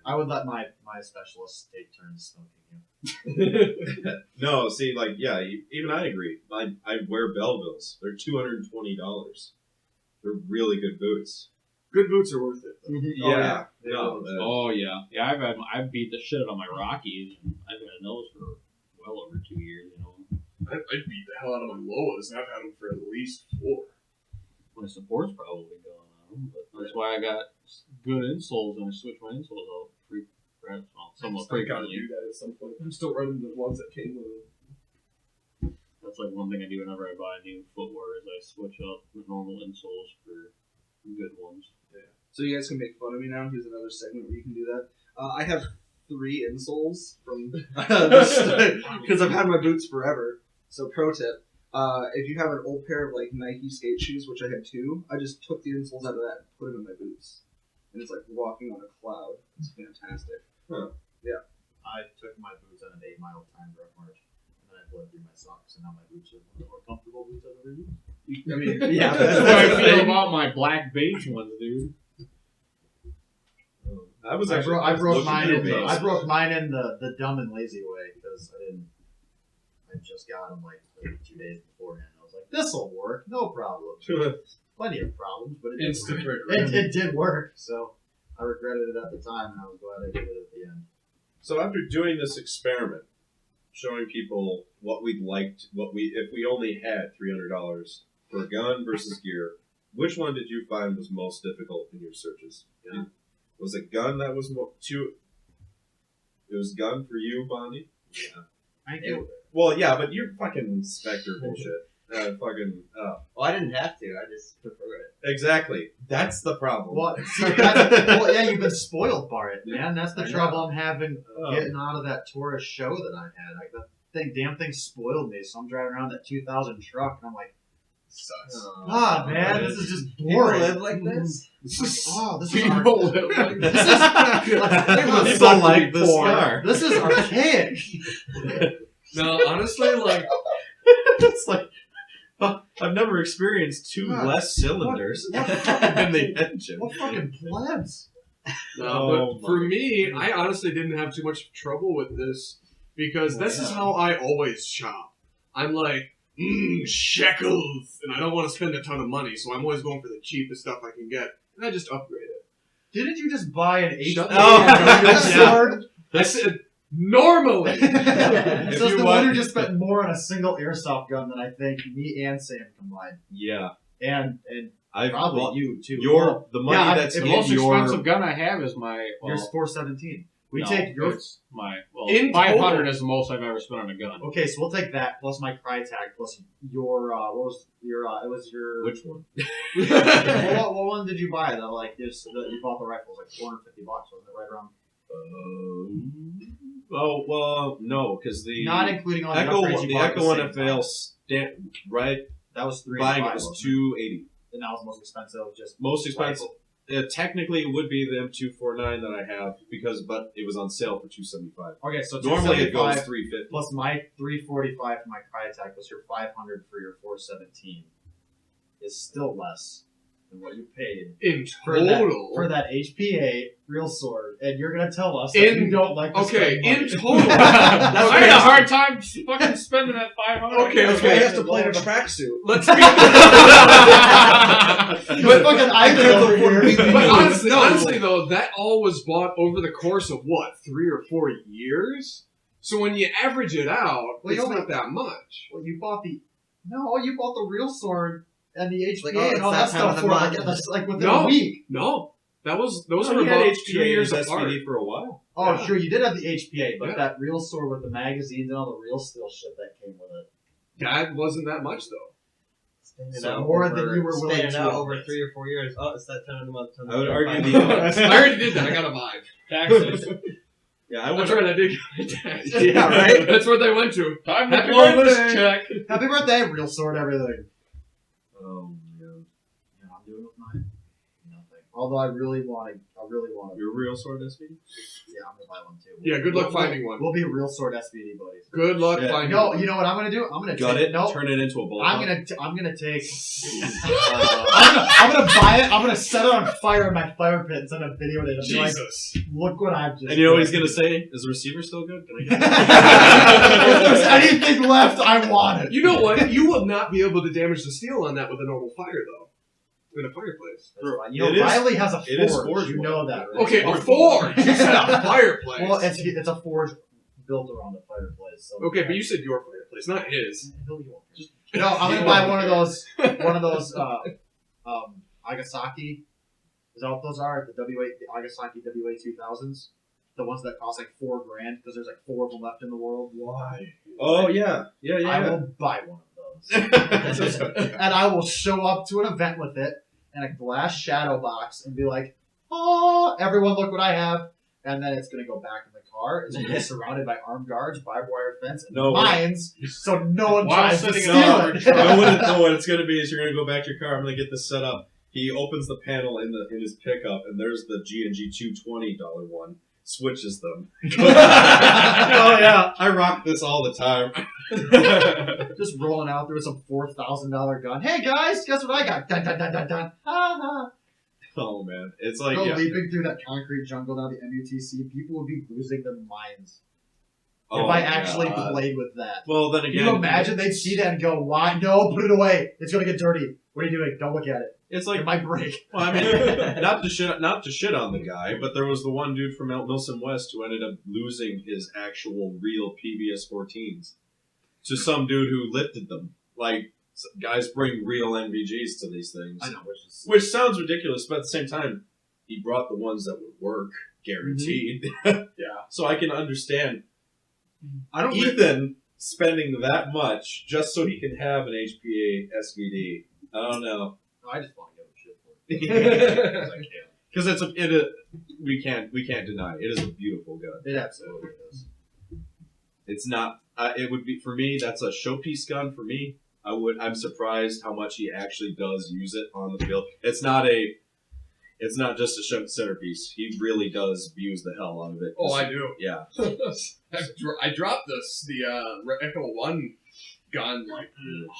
I would let my specialists take turns smoking you. No, see, like, yeah, even I agree. I wear Bellevilles. They're $220. They're really good boots. Good boots are worth it. Yeah, They no, are. Oh yeah, yeah. I've beat the shit out of my Rockies. And I've had those for well over 2 years. You know, I beat the hell out of my Loas, and I've had them for at least 4. my support's probably gone on them, but that's why I got good insoles and I switched my insoles out somewhat I gotta frequently. do that at some point. I'm still running the ones that came with it. That's like one thing I do whenever I buy new footwear is I switch out the normal insoles for good ones. So you guys can make fun of me now. Here's another segment where you can do that. I have 3 insoles from because I've had my boots forever. So pro tip: if you have an old pair of like Nike skate shoes, which I had 2, I just took the insoles out of that and put them in my boots, and it's like walking on a cloud. It's fantastic. Huh. Yeah. I took my boots on an 8-mile time rough march, and then I bled through my socks, and now my boots are one of the more comfortable boots I've ever used. I mean, yeah, That's that's how I the feel thing. about my black beige ones, dude. I was I actually broke, I broke looking mine at in the, those. I broke mine in the dumb and lazy way because I just got them like 2 days beforehand. I was like, this will work, no problem. Plenty of problems, but it Instant did work. regret. It did work, so I regretted it at the time, and I was glad I did it at the end. So after doing this experiment, showing people what we'd liked, if we only had $300 for a gun versus gear, which one did you find was most difficult in your searches? Gun. Was it gun that was It was gun for you, Bondi? Thank you. Well, yeah, but you're fucking Spectre bullshit. Well, I didn't have to. I just prefer it. Exactly. That's the problem. Well, yeah, you've been spoiled by it, man. That's the I trouble I'm having Oh. getting out of that tourist show that I had. Like the damn thing spoiled me. So I'm driving around that 2000 truck, and I'm like, Sucks. ah, man, this is just People boring. live like this. This is, oh, this is People live like this that. is People like this car. This is archaic. No, honestly, like, It's like, I've never experienced 2 God. less cylinders What in the engine. What fucking plebs? but for my. me, I honestly didn't have too much trouble with this because this is how I always shop. I'm like, shekels, and I don't want to spend a ton of money, so I'm always going for the cheapest stuff I can get, and I just upgrade it. Didn't you just buy an HP Shut sword? I said, normally! So it's you the want- one who just spent more on a single airsoft gun than I think me and Sam combined, Yeah. and I've probably well, you too. the money yeah, that's The in most your expensive gun I have is my. Well, Yours 417. We no, take your it's my. Well, In 500 total. is the most I've ever spent on a gun. okay, so we'll take that plus my Crytek plus your what was your it was your which one? what one did you buy though? Like this you bought the rifle it was like $450, wasn't it? Right around. Oh well, no, because the Not including all the Echo upgrades you the bought at Echo the same NFL time. right That was buying it $385. was wasn't $280. And that was the most expensive. Just Most expensive. Technically, it would be the M249 that I have but it was on sale for $275. okay, so Normally it goes $275 $350. plus my $345 for my Crytek plus your $500 for your 417 is still less than what you paid In for total. that HPA real sword, and you're gonna tell us that In- you don't like to Okay, spend in money. total. I had a hard time fucking spending that 500. Okay, I okay. have to play in a tracksuit. Let's be But fucking Ivan over here. But honestly though, that all was bought over the course of what, 3 or 4 years? So when you average it out, Well, you it's only- not that much. Well, you bought the real sword and the HPA Like, oh, and all it's that that time stuff of for the like, month. that's like within No. a week. No, those No, were he had about HPA 2 years as apart. SPD for a while. Oh, Yeah. sure, you did have the HPA, but Yeah. that real sword with the magazines and all the real steel shit that came with it. That wasn't that much though. Spending So- out More over, than you were willing spending to out admit. over 3 or 4 years. Oh, it's that time of the month. I would argue the I already did that. I got a vibe. Taxes. yeah, I That's would right. I did get my taxes. Yeah, right? That's what they went to. Time to Happy blow this birthday. check. Happy birthday, real sword, everything. Oh, yeah. Yeah, I'm doing with mine. Nothing. Although I really want to. Your real sword SVD? Yeah, I'm gonna buy one too. Yeah, good luck finding one. We'll be real sword SVD buddies. Good luck Yeah. finding No, one. you know what I'm gonna do? I'm gonna Gut take, it, no, turn it into a bolt. I'm gonna take. I'm gonna buy it. I'm gonna set it on fire in my fire pit and send a video to it. Be like, Jesus. look what I've just. And you know what he's gonna say? Is the receiver still good? Can I get If there's anything left, I want it. You know what? You will not be able to damage the steel on that with a normal fire, though. In a fireplace. You know, It is- Riley has a it is forge. forge You wood. know that, right? Okay, a forge. You said a fireplace. Well, it's a forge built around a fireplace. So Okay, but you said your fireplace, not his. No, I'm gonna buy one of those Agasaki. Is that what those are? The W8, the Agasaki WA 2000s, the ones that cost like $4,000 because there's like 4 of them left in the world. Why? Oh yeah, yeah, I yeah. will buy one of those, and I will show up to an event with it in a glass shadow box and be like, "Oh, everyone, look what I have!" And then it's gonna go back in the car. It's gonna be surrounded by armed guards, barbed wire fence, and No. mines, so no one While tries to sitting steal in a it. armored truck. No, what it's gonna be is you're gonna go back to your car. I'm gonna get this set up. He opens the panel in his pickup, and there's the G&G $220 one. Switches them. Oh yeah, I rock this all the time. Just rolling out there with some $4,000 gun. Hey guys, guess what I got? Dun dun dun dun dun. Ha ha. Oh man, it's like Go yeah. leaping through that concrete jungle down the MUTC. People would be losing their minds Oh, if I actually God. played with that. Well, then Can again, you imagine they'd see that and go, "Why? No, put it away. It's gonna get dirty. What are you doing? Don't look at it. it's like It might break." well, I mean, not to shit on the guy, but there was the one dude from Mount Milson West who ended up losing his actual real PBS 14s to some dude who lifted them. Like guys bring real NVGs to these things, I know, which sounds ridiculous, but at the same time, he brought the ones that would work, guaranteed. Mm-hmm. Yeah, so I can understand I don't. Ethan spending that much just so he can have an HPA SVD. I don't know. I just want to give a shit for it. Because I can. we can't deny it is a beautiful gun. It absolutely is. It's not. It would be for me. That's a showpiece gun for me. I'm surprised how much he actually does use it on the field. It's not just a centerpiece. He really does use the hell out of it. Oh, I do. Yeah. I dropped the Echo 1 gun like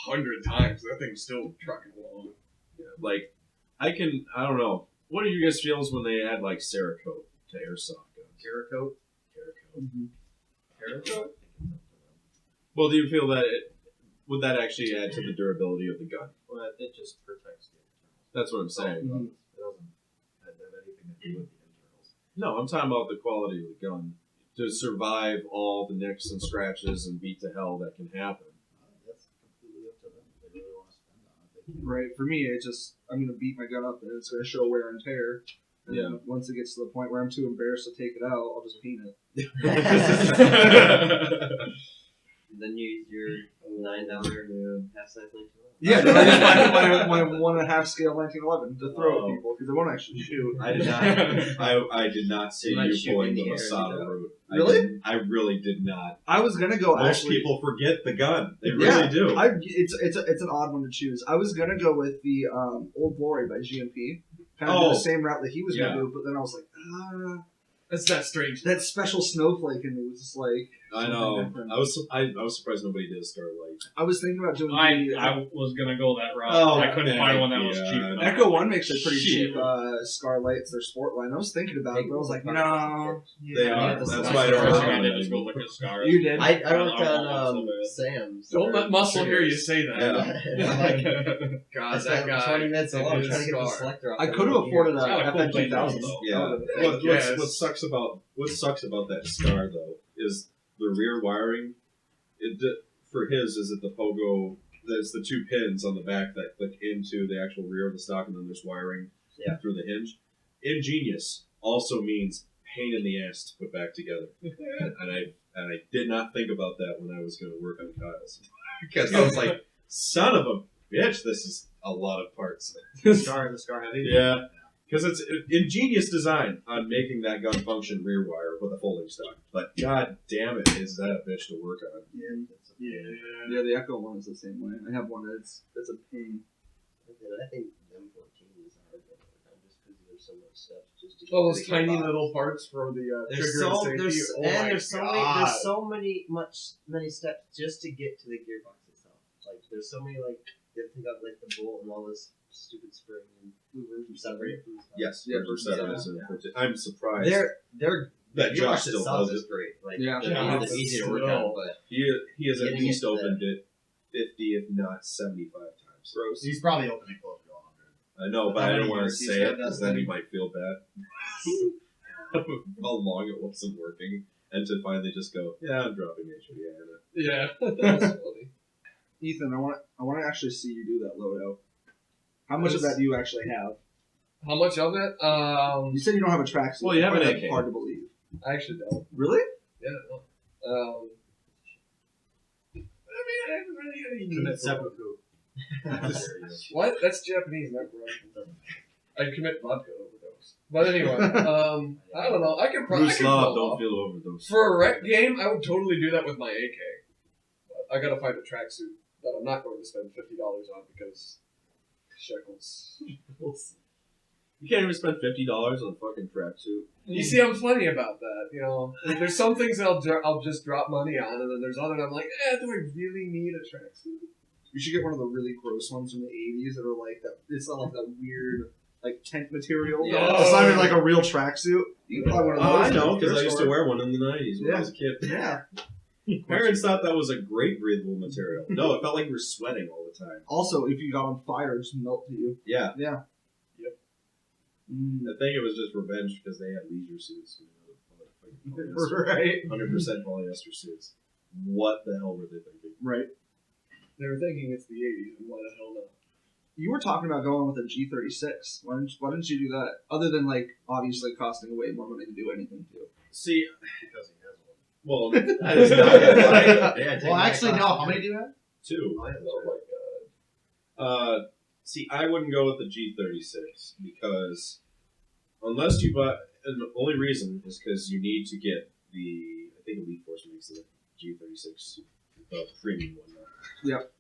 100 times. That thing's still trucking along. Like I don't know. What are you guys' feelings when they add like Cerakote to airsoft guns? Cerakote. Cerakote. Well, do you feel that would that actually add to the durability of the gun? Well, it just protects the internals. That's what I'm saying. It doesn't have anything to do with the internals. No, I'm talking about the quality of the gun to survive all the nicks and scratches and beat to hell that can happen. That's completely up to them. If they really want to spend on it. Right. For me, I'm gonna beat my gun up and it's gonna show wear and tear. And Yeah. then once it gets to the point where I'm too embarrassed to take it out, I'll just paint it. Then you use your $9 half size 1911. Yeah, no, I just buy my 1.5 scale 1911 to throw at people because they won't actually shoot. I did not see They might you shoot pulling in the the air, Masada you know. route. Really? I really did not. I was gonna go Most actually. people forget the gun. They really Yeah, do. It's an odd one to choose. I was gonna go with the Old Glory by GMP, kind of do Oh. the same route that he was Yeah. gonna do, but then I was like, That's that strange. that special snowflake in me was just like. I know. something different. I was surprised nobody did Starlight. I was thinking about doing I the was gonna go that route. Oh, I couldn't thank find one that was you. cheap enough. Echo One makes a pretty Shit. cheap Scarlights, their sport line. I was thinking about it, but I was like, no. They yeah. are. Yeah, That's that's why I the don't first recommend I it did just go anymore. look at Scar. You did. I I worked don't on know, Sam's. Don't let Muscle hear you say that. Yeah. God, I spent that guy. 20 minutes alone and his trying to get the scar. selector off. I the could have road afforded here. a It's got a cool FN2000. though. Yeah. Yes. What sucks about that Scar though is the rear wiring. For his is it the pogo. There's the 2 pins on the back that click into the actual rear of the stock, and then there's wiring through the hinge. Ingenious also means pain in the ass to put back together, and I did not think about that when I was going to work on Kyle's because I was like, son of a bitch, this is a lot of parts. The scar heavy. Yeah, because it's ingenious design on making that gun function rear wire with a folding stock. But god damn it, is that a bitch to work on? Yeah, the Echo one is the same way. I have one that's a pain. I think M14 is hard to work on just because there's so much stuff. Just to Oh, those get the tiny box. little parts for the There's trigger so and safety. Oh my there's so many God. there's so many steps just to get to the gearbox itself. Like there's so many like you have to take out like the bolt and all this stupid spring and separate it from stuff. Yes, Yeah, for Cerberus and 14. I'm surprised They're that the Josh gearbox still itself does is it. great. Like Yeah. they're it's easy to work still- on, but He has at Getting least it to opened it 50, if not 75 times. Gross. He's probably opening close to 100. I know, but How I many don't want to years he's say it had that because then he thing? might feel bad. How long it wasn't working, and to finally just go, yeah, I'm dropping HP. Yeah, that's funny. Ethan, I want to actually see you do that loadout. How much of that do you actually have? How much of it? You said you don't have a tracksuit. Well, you have an That's AK. hard to believe. I actually don't. Really? Yeah, no. I mean, I haven't really had any need Commit for seppuku. What? That's Japanese, not Russian. I'd commit vodka overdose. But anyway, I don't know. I could probably Bruce Love, don't feel overdose. for a rec game. I would totally do that with my AK. But I gotta find a tracksuit that I'm not going to spend $50 on because shekels. You can't even spend $50 on a fucking tracksuit. You see, I'm funny about that. You know, there's some things that I'll just drop money on, and then there's other I'm like, do I really need a tracksuit? You should get one of the really gross ones from the 80s that are like that. It's not like that weird like tent material. Yeah. It's not even like a real tracksuit. You can buy one of those. I know, at the because I thrift used store. to wear one in the 90s when I Yeah. was a kid. Yeah. Parents thought that was a great breathable material. No, it felt like we were sweating all the time. Also, if you got on fire, it just melt to you. Yeah. Yeah. Yep. I think it was just revenge because they had leisure suits. Right. 100% polyester suits. What the hell were they thinking? Right. They were thinking it's the 80s, and why the hell not? You were talking about going with a G36. Why didn't you do that? Other than like obviously costing way more money to do anything to. See, Because he has one. well, that is not right. yeah, Well, actually, no. How many do you have? Two. Oh my god. See, I wouldn't go with the G36 because unless you buy, and the only reason is because you need to get the, I think Elite Force makes the G36 premium one now. Yep.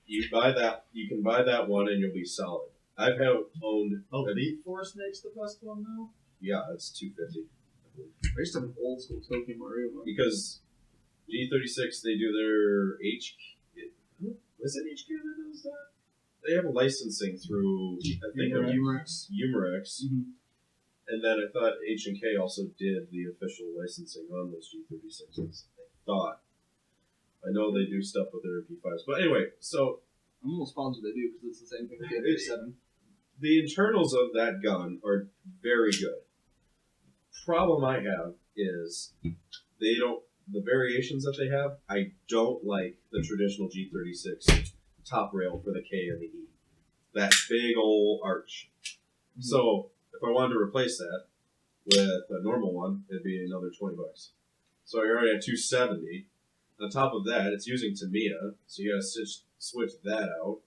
You buy that, you can buy that one and you'll be solid. I've owned, Elite Force makes the best one now? yeah, it's $250. I believe. I used to have an old school Tokyo Mario one. Because G36, they do their is it HQ that does that? They have a licensing through, I think, Humorous. Umarex. Mhm. And then I thought H&K also did the official licensing on those G36s. I thought. I know they do stuff with their MP5s. But anyway, so I'm almost positive they do because it's the same thing with the It's- MP7. the internals of that gun are very good. Problem I have is they don't, the variations that they have, I don't like the traditional G36 top rail for the K and the E. That big old arch. So if I wanted to replace that with a normal one, it'd be another $20. So I already have $270. On top of that, it's using Tamiya, so you gotta switch that out.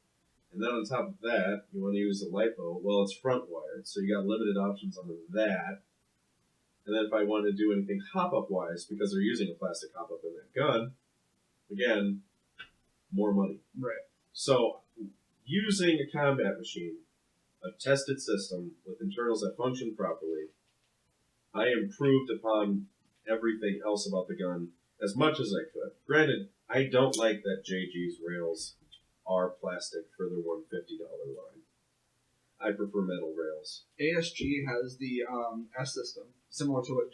And then on top of that, you want to use a LiPo. Well, it's front wired, so you got limited options on that. And then if I want to do anything hop-up wise, because they're using a plastic hop-up in that gun, again, more money. Right. So using a combat machine, a tested system with internals that function properly, I improved upon everything else about the gun as much as I could. Granted, I don't like that JG's rails are plastic for their $150 line. I prefer metal rails. ASG has the S system, similar to what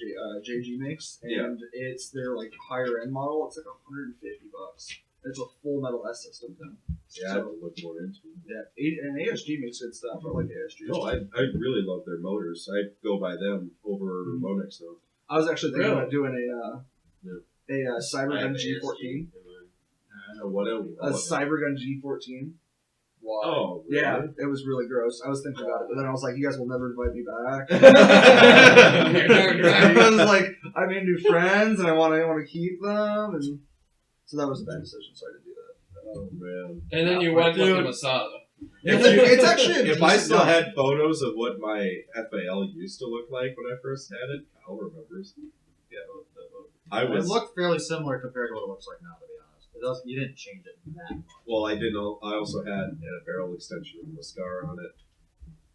JG makes, and it's their like higher end model. It's like $150. It's a full metal S system then. Yeah, I have to look more into it. Yeah, and ASG makes good stuff. I like ASG. No, I really love their motors. I go by them over Monex though. I was actually thinking Really? about doing a Cybergun G14. A Cybergun G14. Why? Oh, really? Yeah, it was really gross. I was thinking about it, but then I was like, you guys will never invite me back. I was like, I made new friends, and I want to keep them, and so that was a bad decision. So I didn't do that. Oh man! And then you went with the Masada. It's actually a If I decent still gun. had photos of what my FAL used to look like when I first had it, Kyle remembers. Yeah, I It was. looked fairly similar compared to what it looks like now, to be honest. It doesn't. You didn't change it that much. Well, I didn't know. I also had a barrel extension with a scar on it.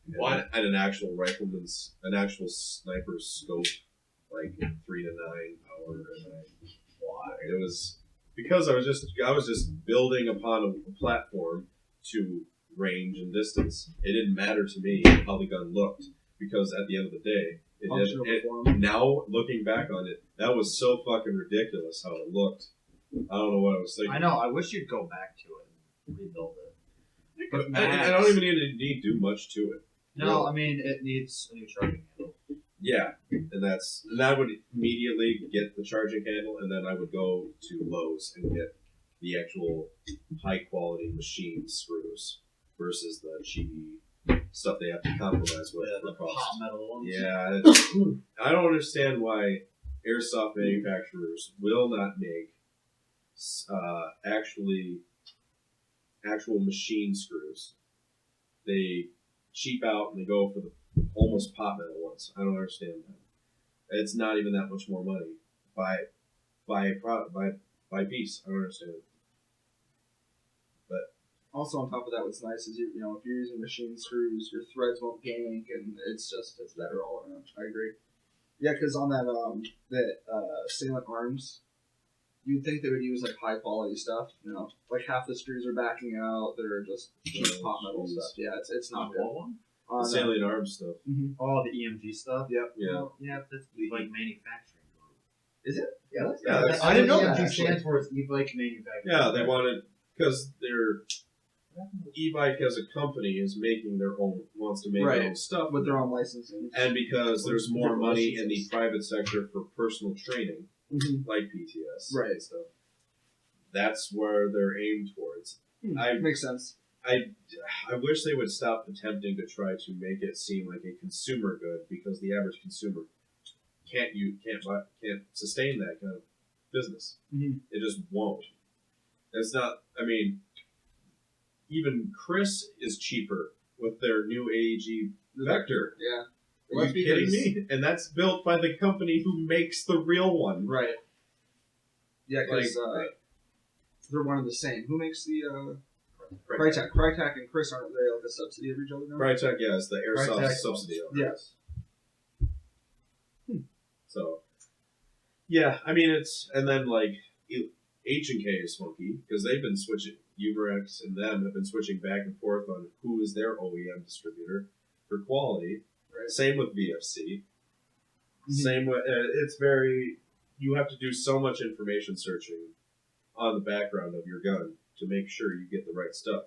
And What? And an actual an actual sniper's scope, like 3 to 9 power. And why? It was because I was just building upon a platform to range and distance. It didn't matter to me how the gun looked because at the end of the day, Functional performance. now looking back on it, that was so fucking ridiculous how it looked. I don't know what I was thinking. I know. I wish you'd go back to it and rebuild it. But I don't even need to do much to it. No, I mean it needs a new charging handle. Yeah, and I would immediately get the charging handle, and then I would go to Lowe's and get the actual high quality machine screws versus the cheapy stuff they have to compromise with for The cost. hot metal ones. Yeah, I don't understand why airsoft manufacturers will not make actual machine screws. They cheap out and they go for the almost pot metal ones. I don't understand that. It's not even that much more money by piece. I don't understand it. Also, on top of that, what's nice is if you're using machine screws, your threads won't gank, and it's better all around. I agree. Yeah, because on that Salient Arms, you'd think they would use like high quality stuff. Like half the screws are backing out. They're just pot metal jeez. stuff. Yeah, it's not good. What one? The On, salient arms stuff. Oh, the EMG stuff. Yep. Yeah. Well, yeah, that's like manufacturing. Is it? Yeah, Yeah, that's- I didn't know what that, EMG actually. stands for is e-bike manufacturing. Yeah, they wanted because their e-bike as a company is making wants to make their own Right. stuff With their own licensing. and because there's more Different money in the licenses. private sector for personal training Mm-hmm. like PTS Right. and stuff. That's where they're aimed towards. Makes sense. I wish they would stop attempting to try to make it seem like a consumer good because the average consumer can't sustain that kind of business. Mhm. It just won't. It's not. I mean, even Chris is cheaper with their new AEG Vector. Yeah. Are you kidding me? And that's built by the company who makes the real one. Right. Yeah, because Like- they're one and the same. Who makes the Right. Crytek? Crytek and Chris aren't they like a subsidy of each other now? Crytek, yeah, is the airsoft Crytek. subsidy. of it. Yes. So, yeah, I mean and then like H&K is funky because they've been switching. Uberex and them have been switching back and forth on who is their OEM distributor for quality. Right. Same with VFC. Mhm. Same with it's very. You have to do so much information searching on the background of your gun to make sure you get the right stuff.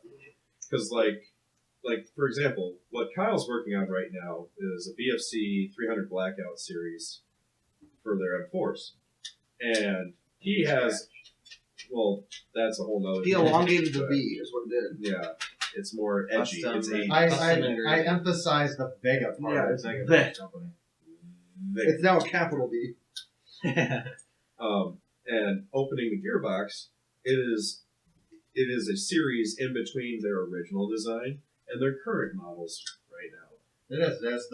Because like for example, what Kyle's working on right now is a VFC 300 Blackout series for their M4s, and he has. Well, that's a whole nother. He elongated the V, is what it did. Yeah, it's more edgy. Custom- It's 80s. I emphasize the Vega part. Yeah, of it's the Vega Vega. company. It's now a capital V. And opening the gearbox, it is a series in between their original design and their current models right now. It is. It has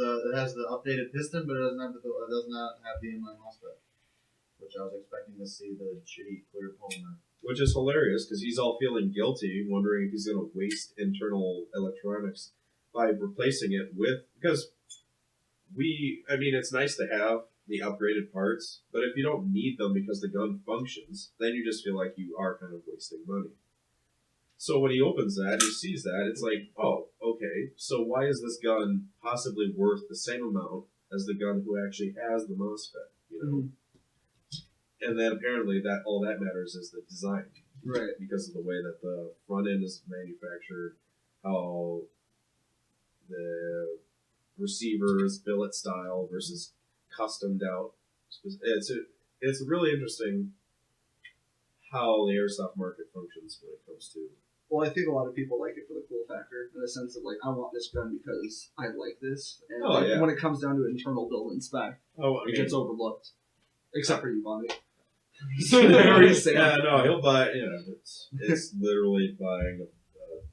the updated piston, but it doesn't have it does not have the inline MOSFET, which I was expecting to see the shitty clear polymer. Which is hilarious because he's all feeling guilty, wondering if he's going to waste internal electronics by replacing it with because it's nice to have the upgraded parts, but if you don't need them because the gun functions, then you just feel like you are kind of wasting money. So when he opens that and he sees that, it's like, oh, okay, so why is this gun possibly worth the same amount as the gun who actually has the MOSFET, you know? And then apparently that all that matters is the design. Right. Because of the way that the front end is manufactured, how the receiver is billet style versus customed out. It's really interesting how the airsoft market functions when it comes to. Well, I think a lot of people like it for the cool factor, in the sense of like, I want this gun because I like this. And Oh, yeah. when it comes down to internal build and spec, Oh, I it gets overlooked. Except for you, Bonnie. Very safe. Yeah, no, he'll buy. It's literally buying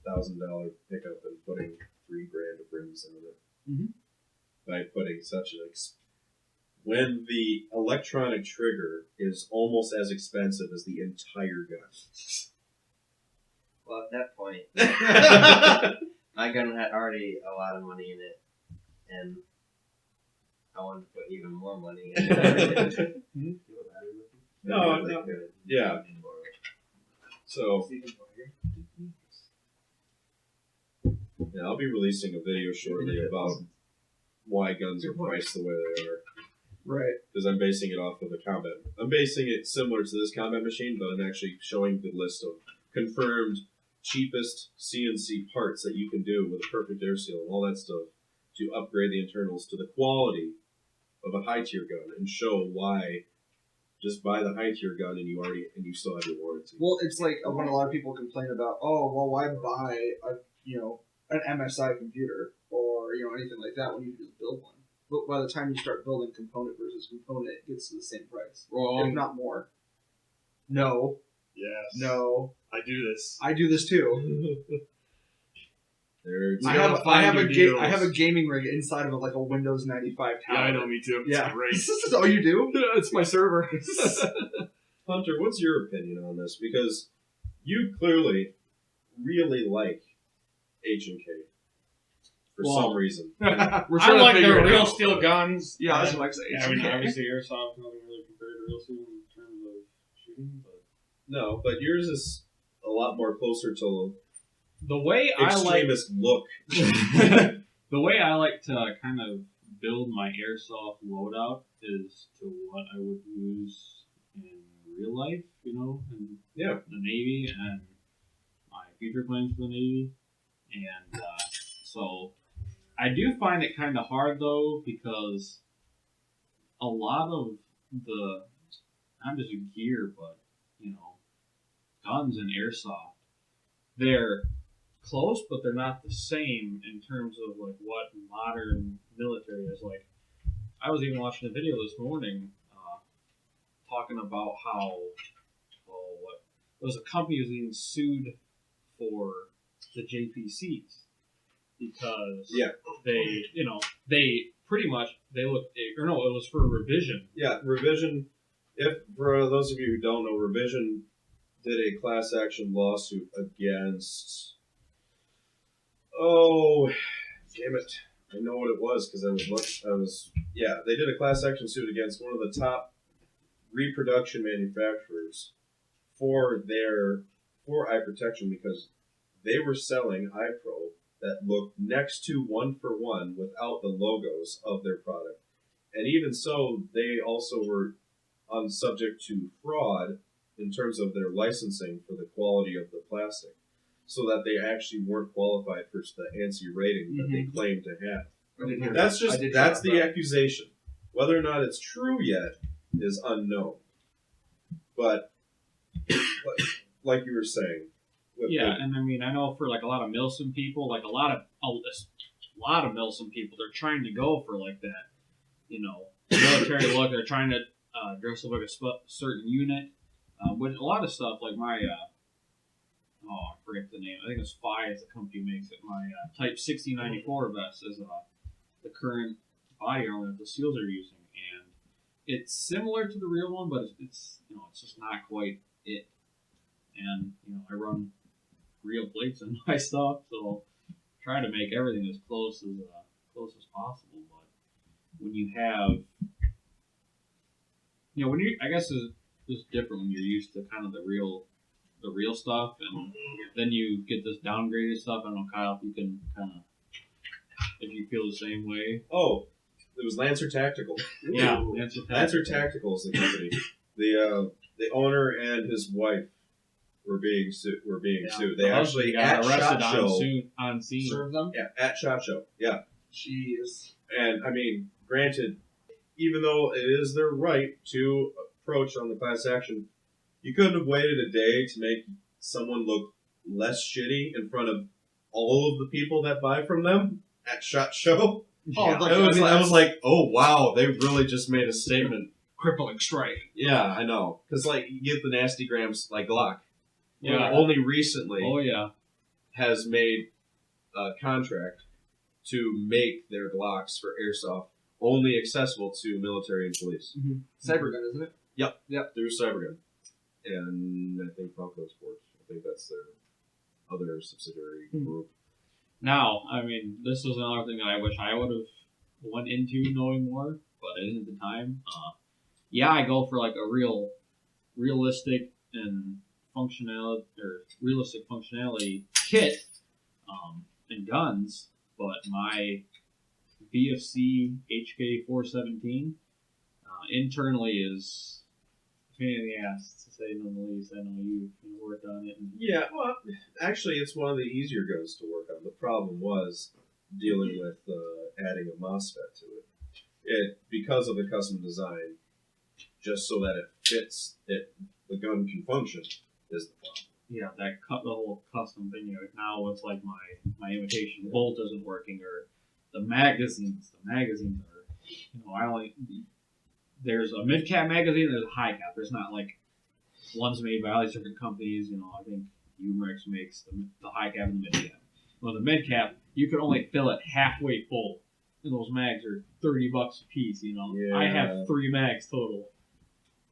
a $1,000 pickup and putting $3,000 of rims on it. Mhm. By putting such an when the electronic trigger is almost as expensive as the entire gun. Well, at that point, my gun had already a lot of money in it, and I wanted to put even more money in it. No, yeah. So, yeah, I'll be releasing a video shortly about why guns are priced the way they are. Right. Because I'm basing it off of the combat. I'm basing it similar to this combat machine, but I'm actually showing the list of confirmed cheapest CNC parts that you can do with a perfect air seal and all that stuff to upgrade the internals to the quality of a high tier gun and show why just buy the high tier gun and you still have your warranty. Well, it's like when a lot of people complain about, oh, well, why buy an MSI computer or anything like that when you can just build one. But by the time you start building component versus component, it gets to the same price, if not more. No, Yes. no, I do this. I do this too. There's I have a gaming rig inside of a Windows 95 Yeah, I tablet. know, me too. Yeah. It's great. Oh, you do? It's my server. Hunter, what's your opinion on this? Because you clearly really like H&K for some reason. We're I trying to like figure the it real out. steel guns. Yeah, that's what I say. Yeah, I mean, obviously airsoft doesn't really compare to real steel in terms of shooting, but No, but yours is a lot more closer to the way I like extremist look. the way I like to kind of build my airsoft loadout is to what I would use in real life, in Yeah. the Navy and my future plans for the Navy. And so I do find it kind of hard though, because a lot of the, not just gear, but, guns and airsoft, they're close, but they're not the same in terms of what modern military is like. I was even watching a video this morning talking about how it was a company was being sued for the JPCs because they pretty much it was for revision. Yeah, Revision. If for those of you who don't know, Revision did a class action lawsuit against. Oh, damn it! I know what it was because they did a class action suit against one of the top reproduction manufacturers for eye protection because they were selling eye probe that looked next to one for one without the logos of their product, and even so, they also were subject to fraud in terms of their licensing for the quality of the plastic, so that they actually weren't qualified for the ANSI rating that they claimed to have. That's the accusation. Whether or not it's true yet is unknown. But like you were saying, And I mean, I know for a lot of Milsim people, a lot of Milsim people, they're trying to go for that, military look. They're trying to dress up like a certain unit. But a lot of stuff like my, I forget the name. I think it's Phi is the company who makes it. My Type 6094 vest is the current body armor that the SEALs are using, and it's similar to the real one, but it's it's just not quite it. And I run real plates in my stuff, so try to make everything as close as possible. But when you have, I guess it's different when you're used to kind of the real stuff, and then you get this downgraded stuff. I don't know, Kyle, if you can kind of, if you feel the same way. Oh, it was Lancer Tactical. Yeah, Lancer Tactical is the company. The owner and his wife were being sued. They actually got at arrested SHOT Show on scene. Serve them? Yeah, at SHOT Show. Yeah. Jeez. And I mean, granted, even though it is their right to approach on the class action, you couldn't have waited a day to make someone look less shitty in front of all of the people that buy from them at SHOT Show. Oh, I was like, oh wow, they really just made a statement crippling strike. Yeah, I know. Because, like, you get the nasty grams, like Glock. Yeah. Only recently Oh yeah. has made a contract to make their Glocks for airsoft only accessible to military and police Cybergun, isn't it? through Cybergun. And I think Falco Sports. I think that's their other subsidiary group. Now, I mean, this is another thing that I wish I would have went into knowing more, but I didn't at the time. Yeah, I go for like a realistic and realistic functionality kit and guns, but my VFC HK 417 internally is a pain in the ass, to say no the least. I know you worked on it. And Yeah, well, actually, it's one of the easier guns to work on. The problem was dealing with adding a MOSFET to it. Because of the custom design, just so that it fits, the gun can function, is the problem. yeah, the whole custom thing. Now it's like my imitation bolt isn't working, or the magazines are. There's a mid cap magazine, there's a high cap. There's not like one's made by all these different companies. I think Umerix makes the high cap and the mid cap. Well, the mid cap, you could only fill it halfway full, and those mags are $30 a piece. I have 3 mags total.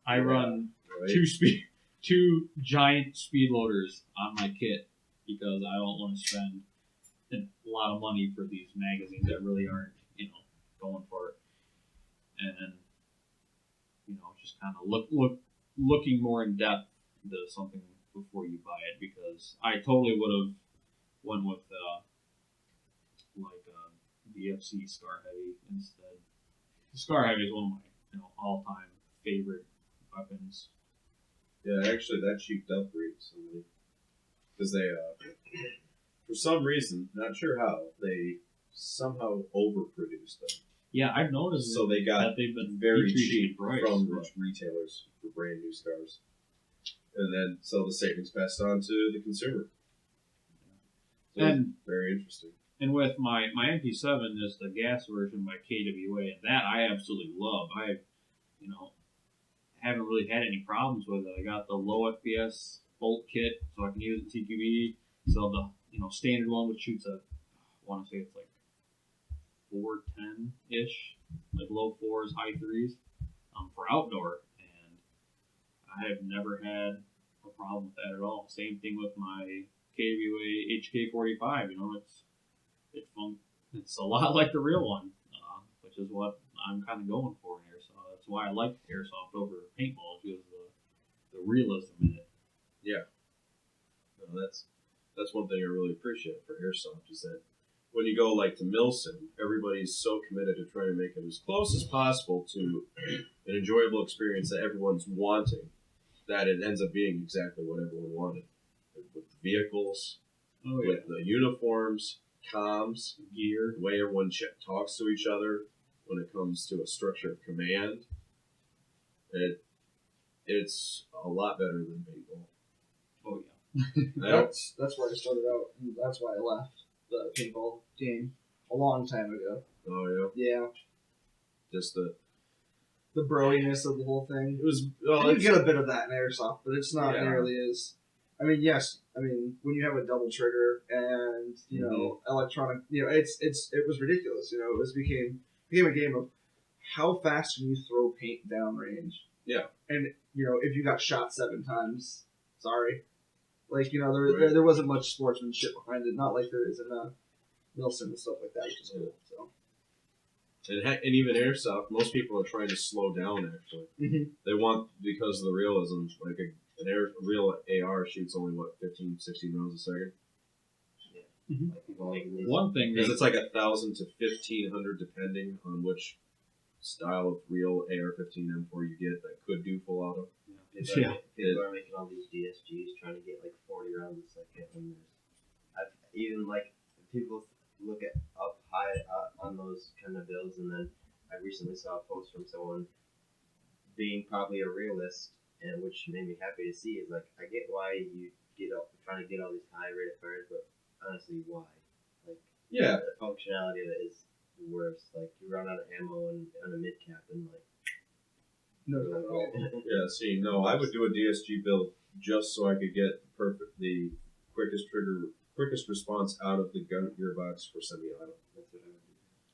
I run Right? two giant speed loaders on my kit because I don't want to spend a lot of money for these magazines that really aren't going for it. And then just kind of looking more in depth into something before you buy it, because I totally would have went with VFC Scar Heavy instead. The Scar Heavy is one of my all-time favorite weapons. Yeah, actually, that cheaped up recently. Because they, for some reason, not sure how, they somehow overproduced them. Yeah, I've noticed So they got that they've been very decreasing cheap price, from but- retailers for brand new scars. And then, so the savings passed on to the consumer. So And- very interesting. And with my MP7 is the gas version by KWA, and that I absolutely love. I haven't really had any problems with it. I got the low FPS bolt kit, so I can use it in TQB. So the standard one, which shoots I want to say it's like 410 ish, like low 4s, high 3s, for outdoor, and I have never had a problem with that at all. Same thing with my KWA HK45. It's a lot like the real one, which is what I'm kind of going for here. So that's why I like airsoft over paintball, because the realism in it. No, that's one thing I really appreciate for airsoft, is that when you go like to Milsim, everybody's so committed to trying to make it as close as possible to an enjoyable experience that everyone's wanting, that it ends up being exactly what everyone wanted. With the vehicles, Oh yeah, with the uniforms, comms, gear. the way everyone talks to each other when it comes to a structure of command. It's a lot better than paintball. Oh yeah. I don't, That's where I started out, and that's why I left the paintball game a long time ago. oh yeah, Yeah, just the the broiness of the whole thing. it was You get a bit of that in airsoft, but it's not Yeah. nearly as. I mean, yes. I mean, when you have a double trigger and electronic, it was ridiculous. It became a game of how fast can you throw paint downrange. Yeah. And if you got shot 7 times, sorry. Like Right. there wasn't much sportsmanship behind it. Not like there is in Milsim and stuff like that, which is cool. So. and even airsoft, most people are trying to slow down. Actually, Mhm. they want, because of the realism. Like a real AR shoots only 15, 16 rounds a second. One thing Because that it's like 1,000 to 1,500 depending on which style of real AR-15 M4 you get that could do full auto. People are making all these DSGs trying to get like 40 rounds a second, and even like people look at up high on those kind of builds, and then I recently saw a post from someone being probably a realist, and which made me happy to see, is like, I get why you trying to get all these high rate of fires, but honestly, why? Like, Yeah, the functionality of it is worse. Like, you run out of ammo and on a mid cap, and like, No. Yeah, see, no, I would do a DSG build just so I could get the quickest response out of the gun gearbox for semi-auto.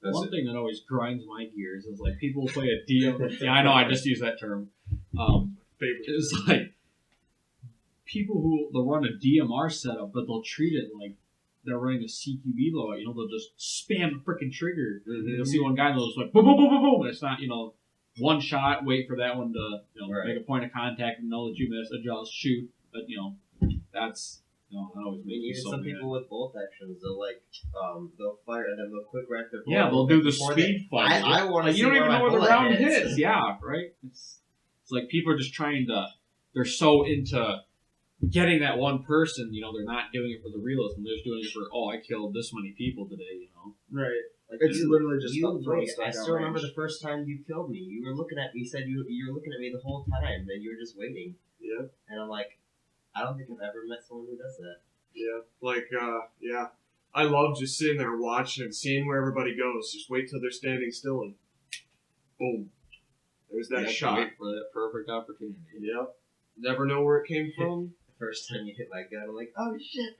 That's One it. thing that always grinds my gears is like people play a DM. Yeah, I know. I just use that term. It's like people who they'll run a DMR setup, but they'll treat it like they're running a CQB loadout. You know, they'll just spam the freaking trigger. You'll see one guy and they'll just like boom, boom, boom, boom, boom. It's not one shot. Wait for that one to make a point of contact and know that you missed. Adjust, shoot. But that's. No, that always I mean, makes me even so some mad. people with bolt actions, they'll fire and then they'll quick rack their bullet. Yeah, they'll do the before speed fire. I want to Like, see you don't even my know where the bullet round hits. hits. Yeah, right. It's like people are just trying to. They're so into getting that one person. They're not doing it for the realism. They're just doing it for I killed this many people today. Right. Like, It's literally just throwing wait, stuff I out still remember range. the first time you killed me. You were looking at me. You said you were looking at me the whole time, and you were just waiting. Yeah. And I'm like, I don't think I've ever met someone who does that. Yeah, like, yeah. I love just sitting there watching and seeing where everybody goes. Just wait till they're standing still and boom. There's that shot. Wait for that perfect opportunity. Yep. Never know where it came from. The first time you hit my gun, I'm like, oh shit.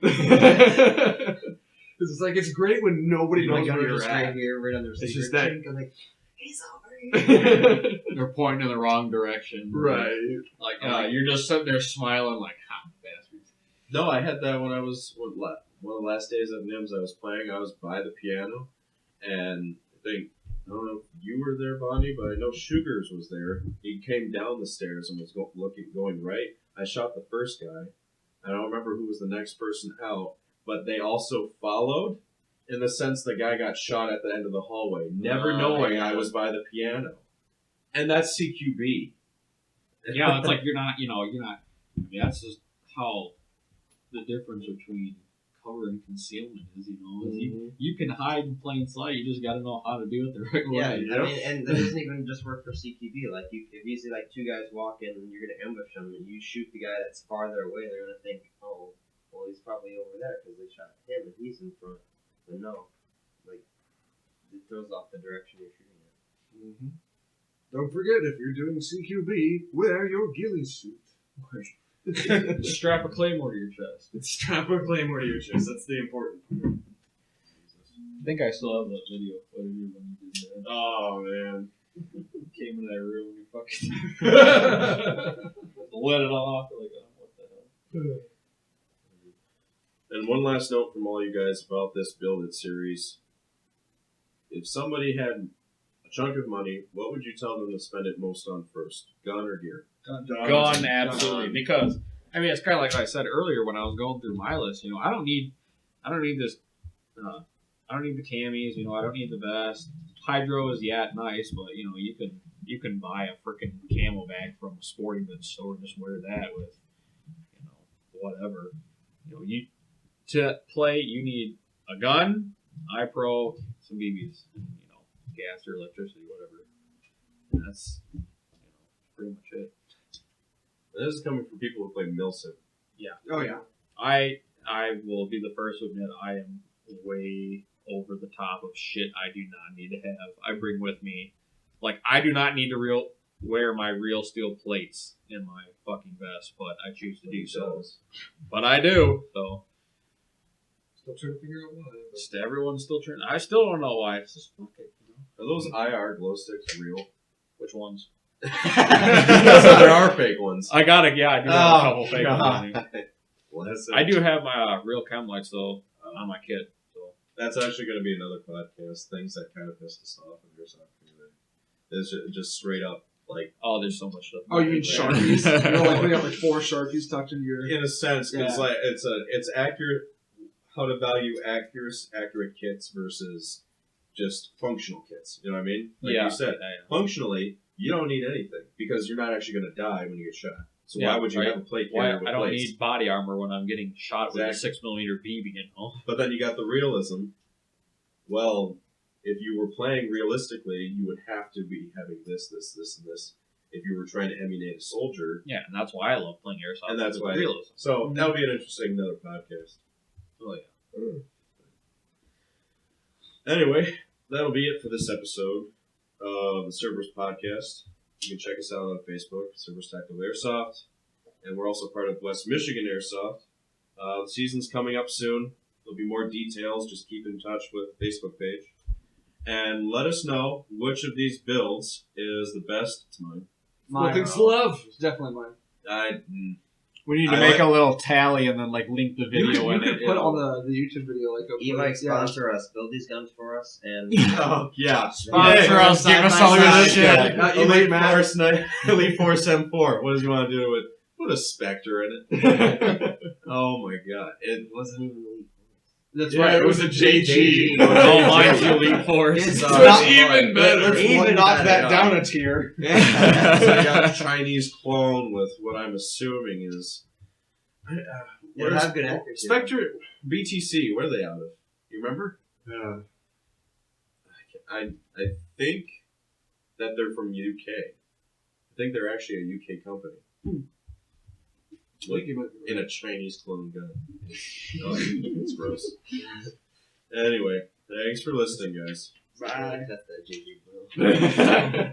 It's like, it's great when nobody My knows gun where was you're just right at. here, right on the It's receiver just that- cheek. I'm like, he's over here. They're pointing in the wrong direction. Right. Like you're just sitting there smiling like hot bastards. No, I had that when I was one of the last days at NIMS I was playing. I was by the piano, and I don't know if you were there, Bonnie, but I know Sugars was there. He came down the stairs and was going right. I shot the first guy. I don't remember who was the next person out, but they also followed. In the sense, the guy got shot at the end of the hallway, never knowing I was by the piano, and that's CQB. Yeah, it's like you're not. I mean, that's just how the difference between cover and concealment is. You can hide in plain sight. You just got to know how to do it the right Yeah, way. I mean, and that doesn't even just work for CQB. Like, if you see like two guys walk in and you're gonna ambush them, and you shoot the guy that's farther away, they're gonna think, oh, well, he's probably over there because they shot him and he's in front. But no, like, it throws off the direction you're shooting at. Don't forget, if you're doing CQB, wear your ghillie suit. Strap a claymore to your chest. Strap a claymore to your chest. That's the important part. I think I still have that video footage when you did that. Oh, man. Came in that room and you fucking let it off. Like, oh, what the hell? And one last note from all you guys about this Build It series. If somebody had a chunk of money, what would you tell them to spend it most on first? Gun or gear? Gone, absolutely. Because I mean, it's kind of like I said earlier when I was going through my list. I don't need this. I don't need the camis. I don't need the vest. Hydro is nice, but you can buy a freaking camo bag from a sporting goods store and just wear that with whatever. To play, you need a gun, iPro, some BBs, and, gas or electricity, whatever. And that's pretty much it. And this is coming from people who play Milsim. Oh, yeah. I will be the first to admit I am way over the top of shit I do not need to have. I bring with me, I do not need to wear my real steel plates in my fucking vest, but I choose to do so. But I do, so. Still trying to figure out why. Just everyone's still trying. I still don't know why. It's just fuck it. Are those IR glow sticks real? Which ones? There are fake ones. I do have a couple fake ones. Bless it. I do have my real chem lights though on my kit. So That's actually going to be another podcast. Things that kind of pissed us off in your soccer today. It's just straight up there's so much stuff. Oh, you mean Sharpies? We got 4 Sharpies tucked into your. in a sense, because Yeah. it's accurate. How to value accurate kits versus just functional kits. You know what I mean? Like you said, functionally, you don't need anything because you're not actually going to die when you get shot. So why would you have a plate carrier with I don't plates? need body armor when I'm getting shot with a Exactly. 6mm BB. But then you got the realism. Well, if you were playing realistically, you would have to be having this, and this. If you were trying to emulate a soldier, Yeah, and that's why I love playing airsoft. and that's with why. realism. So that'll be an interesting another podcast. Oh yeah. Anyway, that'll be it for this episode of the Cerberus podcast. You can check us out on Facebook, Cerberus Tactical Airsoft, and we're also part of West Michigan Airsoft. The season's coming up soon. There'll be more details. Just keep in touch with the Facebook page. And let us know which of these builds is the best. It's mine. Mine. Nothing's love. It's definitely mine. We need to I make like- a little tally and then like link the You video in could it. put on the YouTube video like a E-Mike sponsor us. Build these guns for us. And Oh, yeah. Sponsor us, Side give us by all your side. shit. Elite Force, Elite Force M4. What does he want to do with? Put a Spectre in it. Oh my god. It wasn't even Elite. That's Yeah, right. it was a JG. Oh, mine's the Elite Force. It's Not even better. Let's Even knock better. that down a tier. So I got a Chinese clone with what I'm assuming is. It'll Where's- have good accuracy. Spectre BTC. Where are they out of? You remember? Yeah. I think that they're from UK. I think they're actually a UK company. Like in a Chinese clone gun. It's gross. Anyway, thanks for listening, guys. That's the JG.